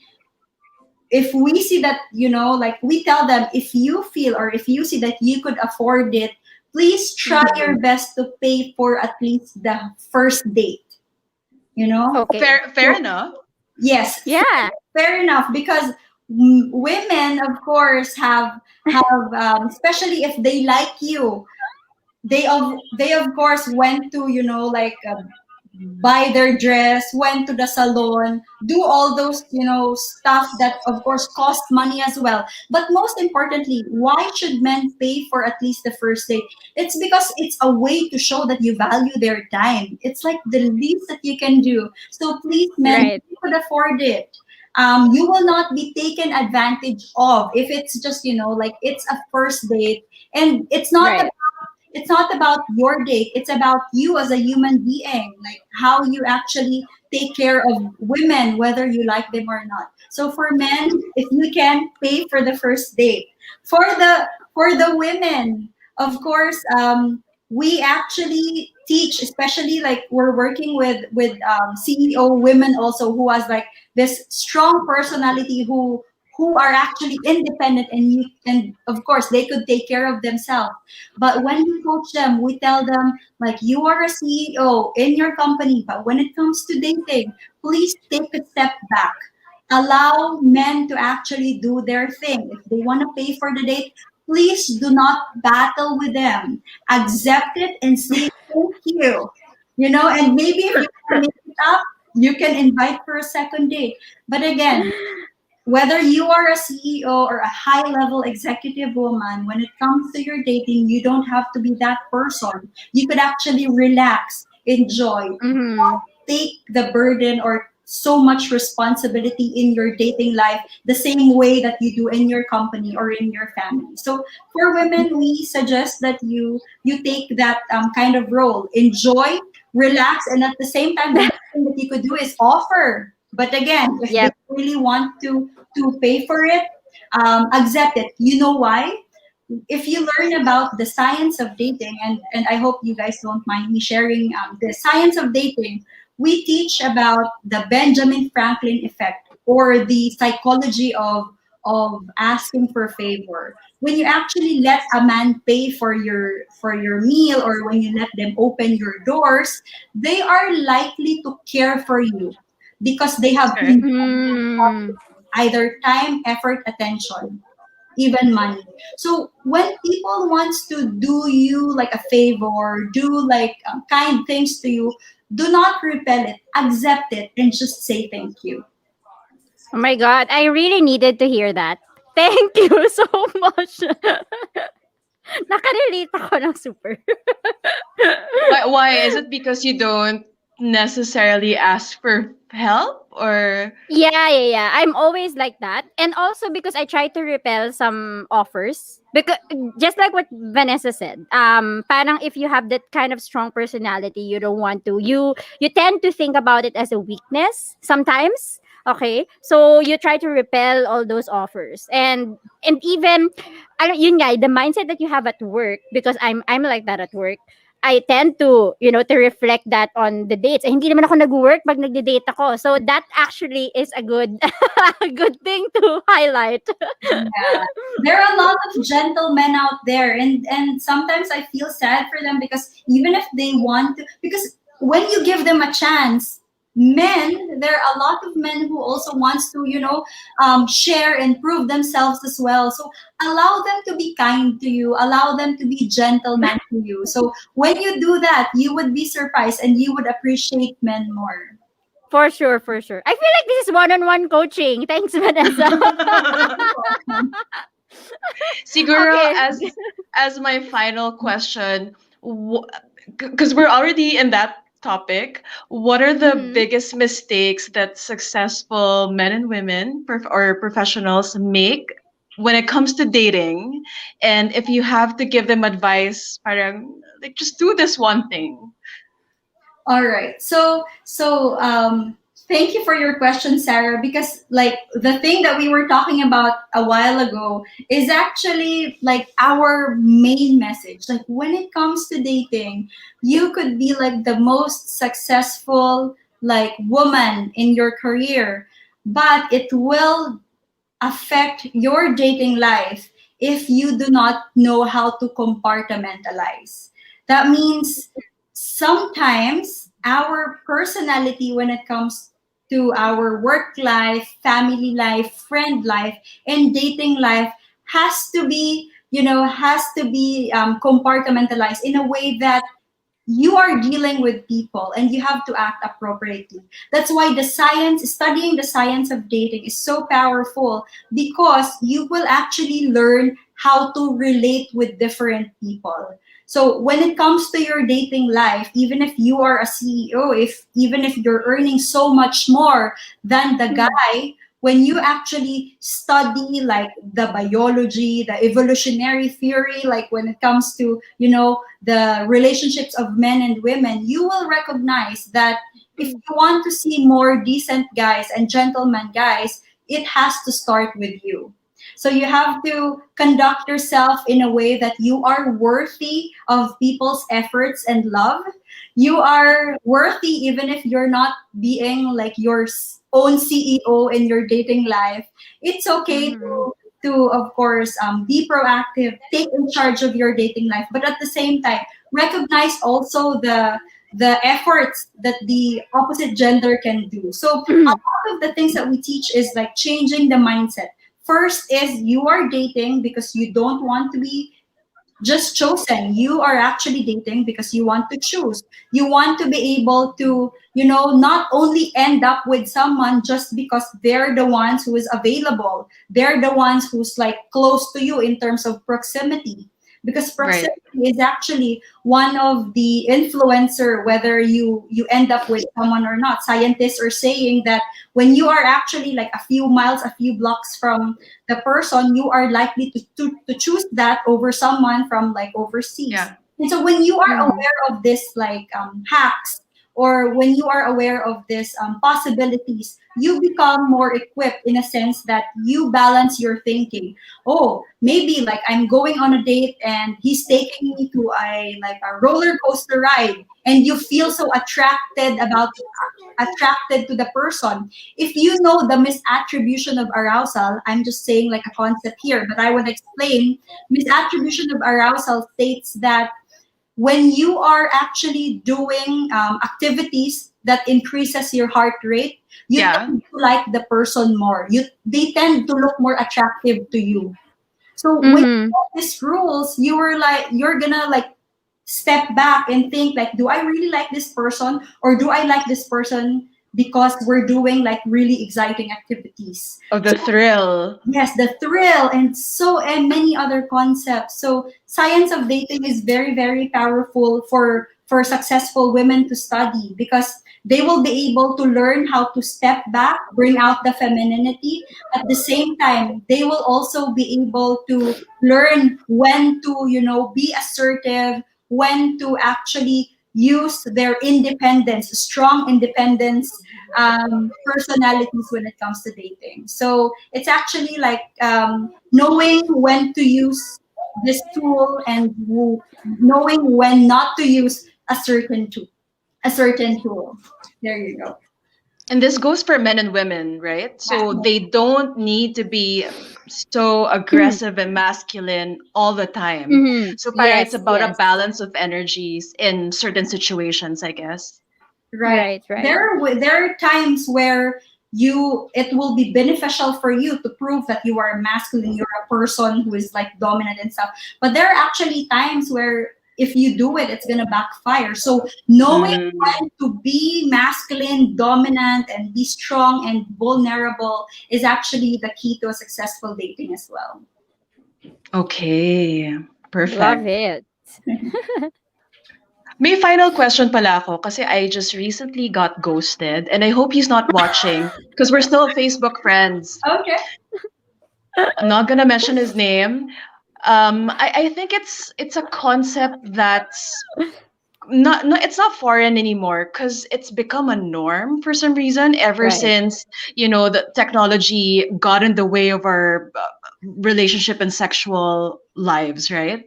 if we see that, like we tell them, if you feel or if you see that you could afford it, please try your Mhm. best to pay for at least the first date. You know? Okay. Fair So, enough. yes, Yeah. fair enough, because women, of course, have especially if they like you, they of course went to, like, buy their dress, went to the salon, do all those, stuff that of course cost money as well. But most importantly, why should men pay for at least the first date? It's because it's a way to show that you value their time. It's like the least that you can do. So please, men, if Right. you could afford it, you will not be taken advantage of if it's just, like it's a first date. And Right. it's not about your date, it's about you as a human being, like how you actually take care of women, whether you like them or not. So for men, if you can pay for the first date. For the women, of course, we actually teach, especially like we're working with CEO women also, who has like this strong personality, who are actually independent, and of course they could take care of themselves. But when we coach them, we tell them, like, you are a CEO in your company, but when it comes to dating, please take a step back. Allow men to actually do their thing. If they want to pay for the date, please do not battle with them. Accept it and say thank you. And maybe if you can make it up, you can invite for a second date. But again, whether you are a CEO or a high level executive woman, when it comes to your dating, you don't have to be that person. You could actually relax, enjoy, Mhm. take the burden or so much responsibility in your dating life the same way that you do in your company or in your family. So for women, we suggest that you take that kind of role, enjoy, relax, and at the same time, the next thing that you could do is offer. But again, if they Yep. really want to pay for it, accept it. You know why? If you learn about the science of dating, and I hope you guys don't mind me sharing the science of dating, we teach about the Benjamin Franklin effect, or the psychology of asking for favor. When you actually let a man pay for your meal, or when you let them open your doors, they are likely to care for you because they have Okay. Mm. either time, effort, attention, even money. So when people wants to do you like a favor, do like kind things to you, do not repel it, accept it, and just say thank you. Oh my god, I really needed to hear that. Thank you so much. Nakarelate ako ng super. Why is it because you don't necessarily ask for help or Yeah, yeah, yeah. I'm always like that. And also because I try to repel some offers. Because just like what Vanessa said, parang if you have that kind of strong personality, you don't want to you tend to think about it as a weakness sometimes. Okay? So you try to repel all those offers. And even I don't yun nga, the mindset that you have at work, because I'm like that at work. I tend to, to reflect that on the dates. Eh, hindi naman ako nag-work pag nagde-date ako. So that actually is a good a good thing to highlight. Yeah. There are a lot of gentlemen out there, and sometimes I feel sad for them, because even if they want to, because when you give them a chance, there are a lot of men who also wants to, share and prove themselves as well. So allow them to be kind to you, allow them to be gentlemen to you. So when you do that, you would be surprised and you would appreciate men more. For sure, for sure. I feel like this is one-on-one coaching. Thanks, Vanessa. Siguro, Okay. as my final question, because we're already in that topic, what are the Mm-hmm. biggest mistakes that successful men and women or professionals make when it comes to dating? And if you have to give them advice, parang like just do this one thing. All right. Thank you for your question, Sarah, because like the thing that we were talking about a while ago is actually like our main message. Like when it comes to dating, you could be like the most successful like woman in your career, but it will affect your dating life if you do not know how to compartmentalize. That means sometimes our personality when it comes to our work life, family life, friend life, and dating life has to be, compartmentalized in a way that you are dealing with people and you have to act appropriately. That's why studying the science of dating is so powerful because you will actually learn how to relate with different people. So when it comes to your dating life, even if you are a CEO, even if you're earning so much more than the guy, when you actually study like the biology, the evolutionary theory, like when it comes to, the relationships of men and women, you will recognize that if you want to see more decent guys and gentleman guys, it has to start with you. So you have to conduct yourself in a way that you are worthy of people's efforts and love. You are worthy even if you're not being like your own CEO in your dating life. It's okay Mm-hmm. to of course be proactive, take in charge of your dating life, but at the same time recognize also the efforts that the opposite gender can do. So a lot of the things that we teach is like changing the mindset. First is you are dating because you don't want to be just chosen. You are actually dating because you want to choose. You want to be able to, not only end up with someone just because they're the ones who is available. They're the ones who's like close to you in terms of proximity. Because Right. proximity is actually one of the influencer whether you end up with someone or not. Scientists are saying that when you are actually like a few miles, a few blocks from the person, you are likely to choose that over someone from like overseas. Yeah. And so when you are Mm-hmm. aware of this like hacks, or when you are aware of this possibilities, you become more equipped in a sense that you balance your thinking. Oh, maybe like I'm going on a date and he's taking me to a roller coaster ride, and you feel so attracted to the person. If you know the misattribution of arousal, I'm just saying like a concept here, but I would explain. Misattribution of arousal states that when you are actually doing activities that increases your heart rate, you Yeah. tend to like the person more. They tend to look more attractive to you. So when you Mm-hmm. know these rules, you're gonna like step back and think like, do I really like this person, or do I like this person because we're doing like really exciting activities? Of the So thrill. yes, the thrill and many other concepts. So science of dating is very, very powerful for successful women to study because they will be able to learn how to step back, bring out the femininity. At the same time, they will also be able to learn when to, be assertive, when to actually use their independence, strong independence personalities when it comes to dating. So it's actually like knowing when to use this tool and knowing when not to use a certain tool. There you go. And this goes for men and women, right? So Yeah. they don't need to be so aggressive and masculine all the time. Mm-hmm. So para it's Yes, about a yes. balance of energies in certain situations, I guess. Right. Right, right. There are times where it will be beneficial for you to prove that you are masculine, you're a person who is like dominant and stuff. But there are actually times where if you do it, it's gonna backfire. So knowing Mm, when to be masculine, dominant, and be strong and vulnerable is actually the key to a successful dating as well. okay. Love Perfect. it. May final question pala ako kasi I just recently got ghosted and I hope he's not watching because we're still Facebook friends. Okay. I'm not gonna mention his name. I think it's a concept that's not it's not foreign anymore because it's become a norm for some reason ever Right. since the technology got in the way of our relationship and sexual lives, right?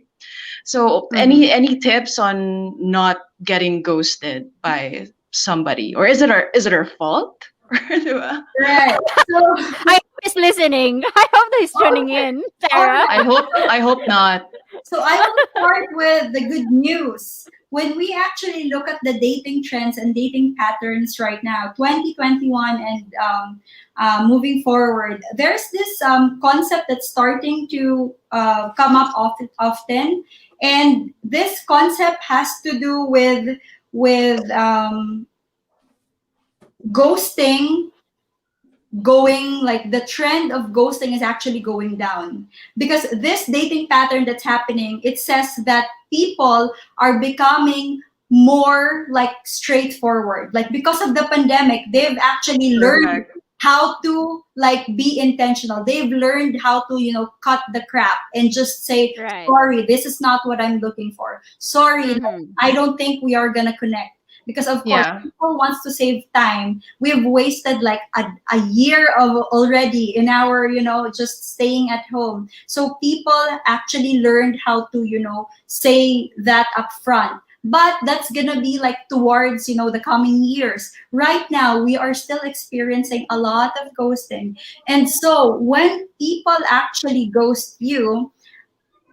So Mm-hmm. any tips on not getting ghosted by somebody, or is it our fault? Diba? Right. So, I hope he's listening. I hope that he's tuning okay. in, All Sarah. right. I hope not. So I will start with the good news. When we actually look at the dating trends and dating patterns right now, 2021 and moving forward, there's this concept that's starting to come up often, and this concept has to do with ghosting going like the trend of ghosting is actually going down because this dating pattern that's happening, it says that people are becoming more like straightforward, like because of the pandemic they've actually learned Correct. how to like be intentional. They've learned how to cut the crap and just say Right. sorry, this is not what I'm looking for. Sorry, like, Mm-hmm. I don't think we are gonna connect because of course Yeah. people wants to save time. We've wasted like a year of already in our just staying at home. So people actually learned how to say that up front, but that's gonna be like towards the coming years. Right now we are still experiencing a lot of ghosting, and so when people actually ghost you,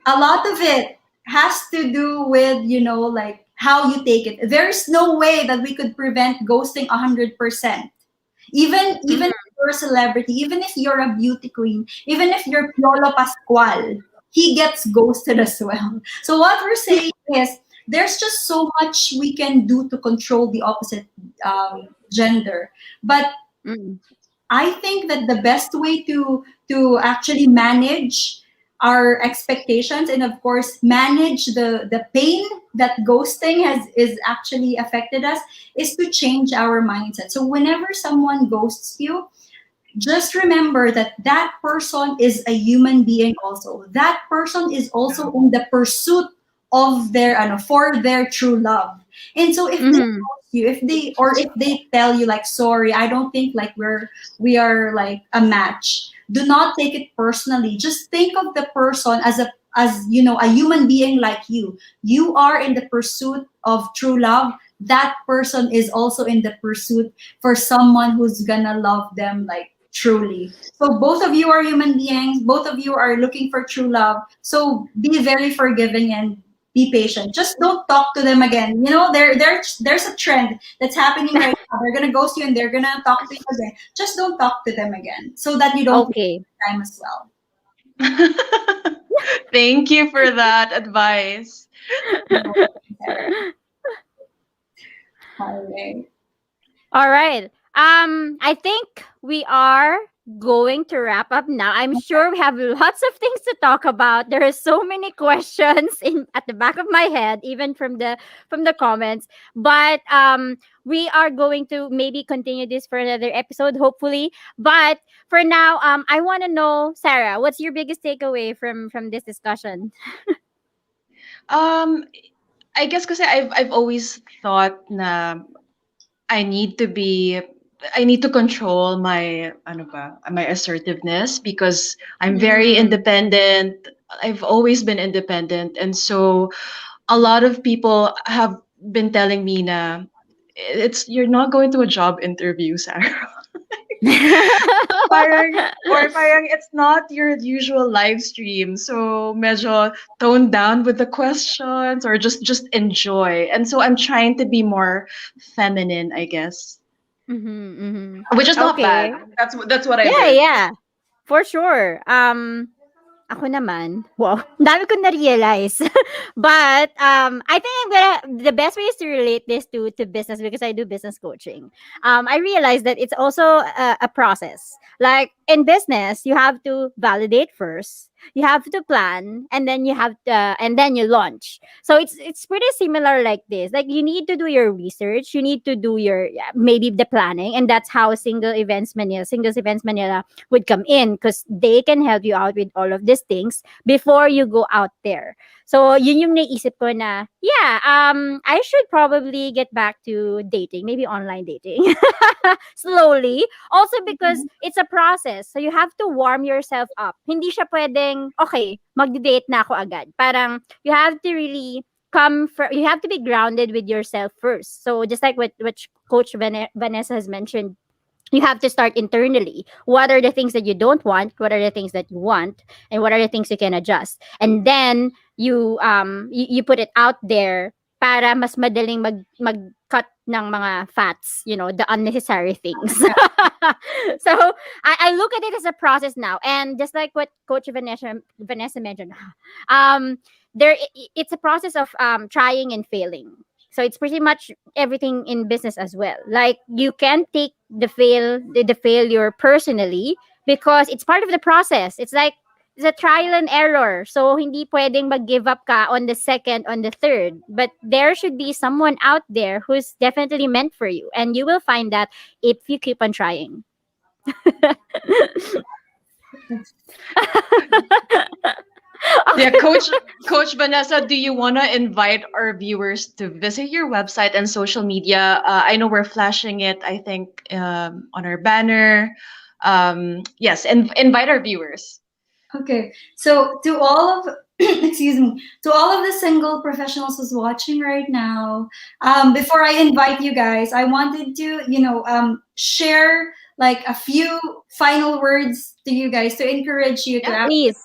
a lot of it has to do with like how you take it. There's no way that we could prevent ghosting 100%. Even if you're a celebrity, even if you're a beauty queen, even if you're Piolo Pascual, he gets ghosted as well. So what we're saying is there's just so much we can do to control the opposite gender, but Mm-hmm. I think that the best way to actually manage our expectations and of course manage the pain that ghosting has is actually affected us is to change our mindset. So whenever someone ghosts you, just remember that that person is a human being also. That person is also in the pursuit of their for their true love. And so if they Mm-hmm. ghost you, if they tell you like sorry, I don't think like we are like a match. Do not take it personally. Just think of the person as a human being like you. You are in the pursuit of true love. That person is also in the pursuit for someone who's gonna love them like truly. So both of you are human beings, both of you are looking for true love. So be very forgiving and be patient. Just don't talk to them again. There's a trend that's happening right now. They're gonna ghost you and they're gonna talk to you again. Just don't talk to them again so that you don't waste Okay. time as well. Thank you for that advice. All right. All right. I think we are going to wrap up now. I'm sure we have lots of things to talk about. There are so many questions in at the back of my head, even from the comments. But we are going to maybe continue this for another episode, hopefully. But for now, I want to know, Sarah, what's your biggest takeaway from this discussion? Um, I guess kasi I've always thought na I need to be I need to control my my assertiveness because I'm very Mm, independent. I've always been independent, and so a lot of people have been telling me na it's you're not going to a job interview, Sarah. Parang it's not your usual live stream. So medyo tone down with the questions or just enjoy. And so I'm trying to be more feminine, I guess. mm-hmm, mm-hmm. Which is not bad. Okay. That's what I Yeah, learned. yeah, for sure. Ako naman, wow, ang dami kong na-realize. But I think the best way is to relate this to business because I do business coaching. I realized that it's also a process. Like in business, you have to validate first. You have to plan, and then and then you launch. So it's pretty similar like this. Like you need to do your research, you need to do your maybe the planning, and that's how Singles Events Manila would come in because they can help you out with all of these things before you go out there. So, yun yung naisip ko na, yeah, I should probably get back to dating, maybe online dating, slowly. Also because it's a process. So, you have to warm yourself up. Hindi siya pwedeng, okay, magde-date na ako agad. Parang, you have to really you have to be grounded with yourself first. So, just like what Coach Vanessa has mentioned, you have to start internally. What are the things that you don't want? What are the things that you want? And what are the things you can adjust? And then you put it out there para mas madaling mag-cut ng mga fats, the unnecessary things. So I look at it as a process now. And just like what Coach Vanessa mentioned, it's a process of trying and failing. So it's pretty much everything in business as well. Like you can't take the failure personally because it's part of the process. It's like it's a trial and error. So hindi pwedeng mag-give up ka on the second, on the third. But there should be someone out there who's definitely meant for you. And you will find that if you keep on trying. Yeah, Coach Vanessa, do you want to invite our viewers to visit your website and social media? I know we're flashing it, I think, on our banner. Yes, and invite our viewers. Okay, so to all of excuse me, to all of the single professionals who's watching right now, before I invite you guys, I wanted to share like a few final words to you guys to encourage you to Yeah, please.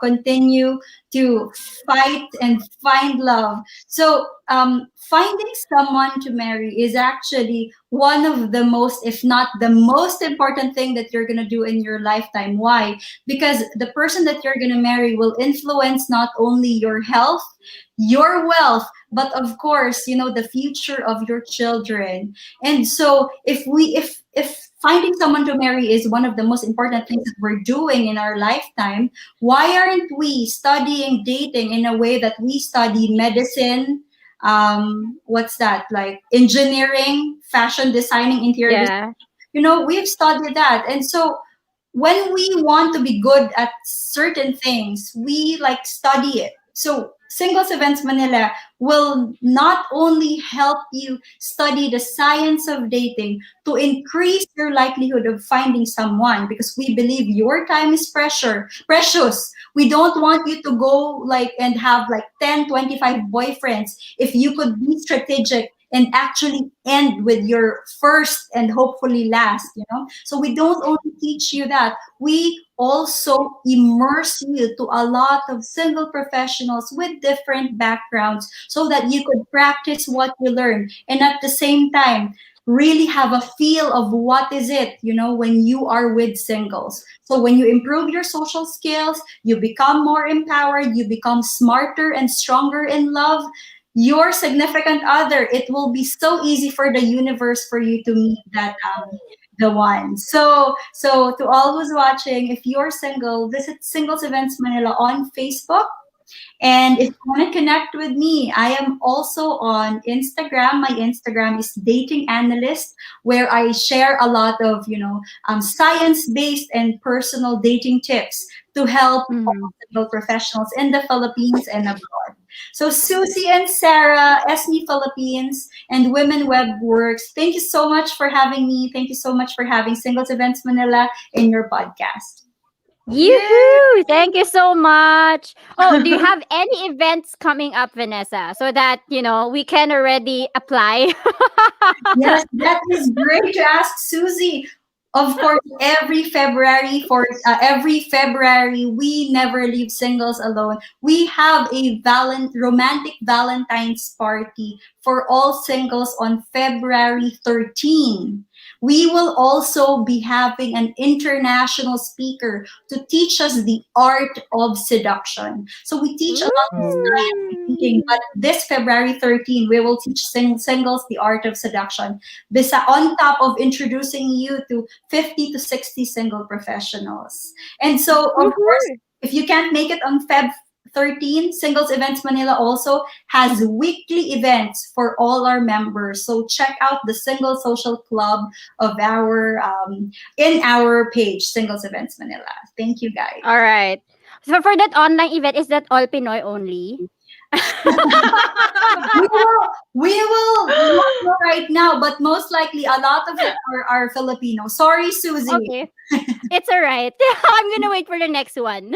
continue to fight and find love. So finding someone to marry is actually one of the most, if not the most important thing that you're going to do in your lifetime. Why? Because the person that you're going to marry will influence not only your health, your wealth, but of course, the future of your children. And so if finding someone to marry is one of the most important things that we're doing in our lifetime, why aren't we studying dating in a way that we study medicine, what's that, like engineering, fashion designing, interior design? Yeah. We've studied that. And so when we want to be good at certain things, we like study it. So Singles Events Manila will not only help you study the science of dating to increase your likelihood of finding someone, because we believe your time is precious. We don't want you to go like and have like 10, 25 boyfriends if you could be strategic and actually end with your first and hopefully last. So we don't only teach you that, we also immerse you to a lot of single professionals with different backgrounds so that you could practice what you learn, and at the same time really have a feel of what is it when you are with singles. So when you improve your social skills, you become more empowered, you become smarter and stronger in love, your significant other, it will be so easy for the universe for you to meet that the one. So to all who's watching, if you're single, visit Singles Events Manila on Facebook. And if you want to connect with me, I am also on Instagram. My Instagram is Dating Analyst, where I share a lot of, science-based and personal dating tips to help single professionals in the Philippines and abroad. So Susie and Sarah, SME Philippines and Women Web Works, thank you so much for having me. Thank you so much for having Singles Events Manila in your podcast. Yoo-hoo! Thank you so much. Oh, do you have any events coming up, Vanessa, so that we can already apply? Yes, that is great to ask, Susie. Of course, every February, we never leave singles alone. We have a romantic Valentine's party for all singles on February 13. We will also be having an international speaker to teach us the art of seduction. So we teach a lot of science thinking, but this February 13, we will teach singles the art of seduction. On top of introducing you to 50 to 60 single professionals. And so, of course, if you can't make it on Feb 13, Singles Events Manila also has weekly events for all our members. So check out the Single Social Club of our in our page, Singles Events Manila. Thank you, guys. All right. So for that online event, is that all Pinoy only? We will not know right now, but most likely a lot of it are Filipino. Sorry, Susie. Okay. It's all right. I'm gonna wait for the next one.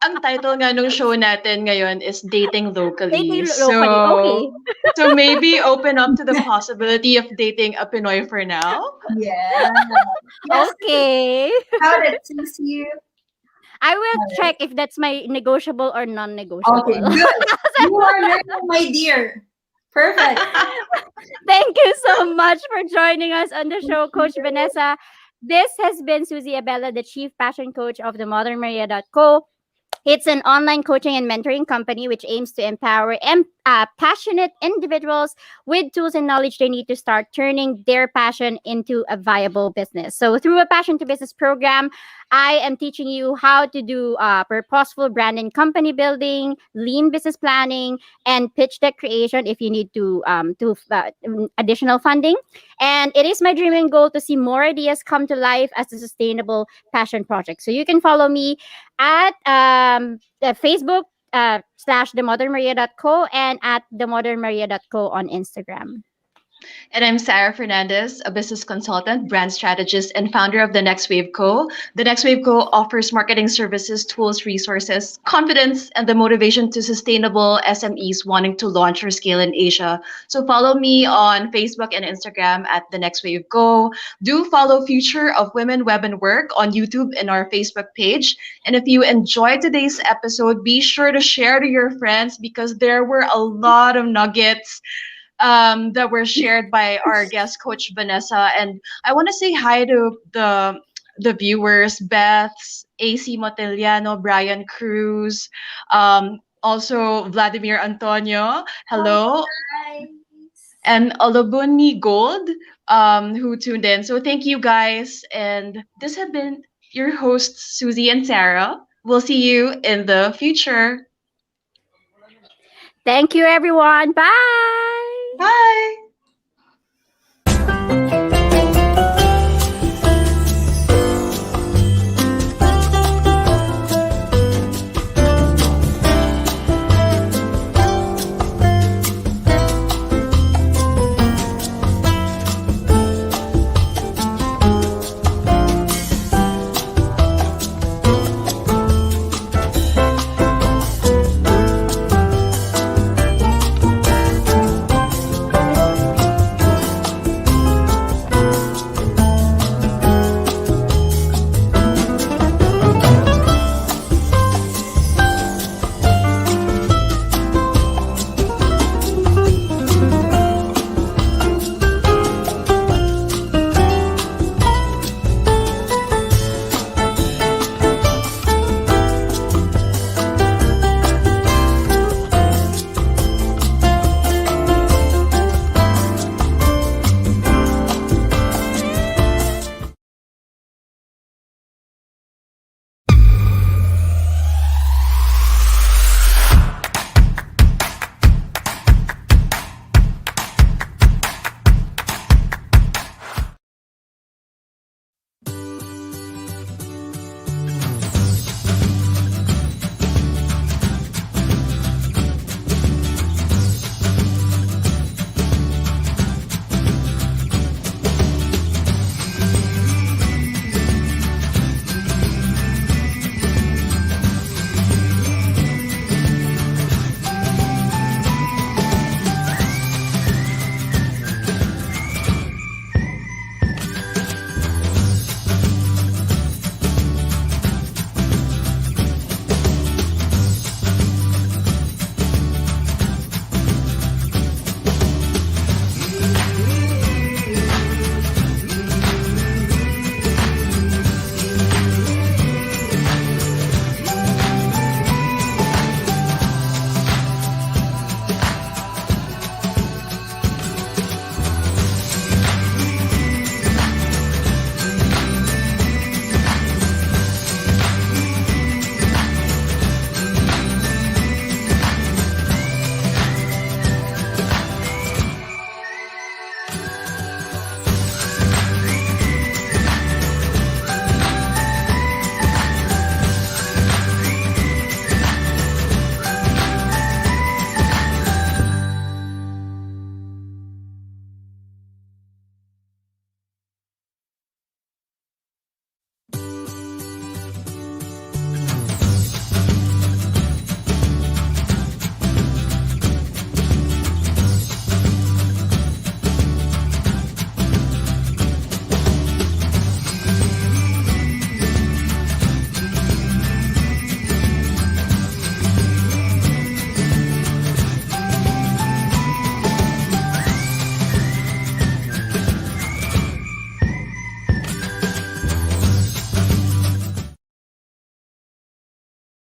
Ang title nga nung show natin ngayon is Dating Locally. Dating locally. Okay. So maybe open up to the possibility of dating a Pinoy for now. Yeah. Yes. Okay. How did it suits you? I will check if that's my negotiable or non-negotiable. Okay, good. You are learning, my dear. Perfect. Thank you so much for joining us on the show, Coach Vanessa. This has been Suzie Abela, the Chief Passion Coach of the modernmaria.co. It's an online coaching and mentoring company which aims to empower passionate individuals with tools and knowledge they need to start turning their passion into a viable business. So through a passion to business program, I am teaching you how to do purposeful brand and company building, lean business planning, and pitch deck creation if you need to additional funding. And it is my dream and goal to see more ideas come to life as a sustainable passion project. So you can follow me at Facebook / themodernmaria.co and at themodernmaria.co on Instagram. And I'm Sarah Fernandez, a business consultant, brand strategist, and founder of The Next Wave Co. The Next Wave Co. offers marketing services, tools, resources, confidence, and the motivation to sustainable SMEs wanting to launch or scale in Asia. So follow me on Facebook and Instagram at The Next Wave Co. Do follow Future of Women Web and Work on YouTube and our Facebook page. And if you enjoyed today's episode, be sure to share to your friends because there were a lot of nuggets that were shared by our guest coach Vanessa, and I want to say hi to the viewers, Beth's, AC Moteliano, Brian Cruz, also Vladimir Antonio, hello, Hi. and Olabuni Gold, who tuned in. So thank you guys, and this has been your hosts Suzie and Sarah. We'll see you in the future. Thank you, everyone. Bye. Bye.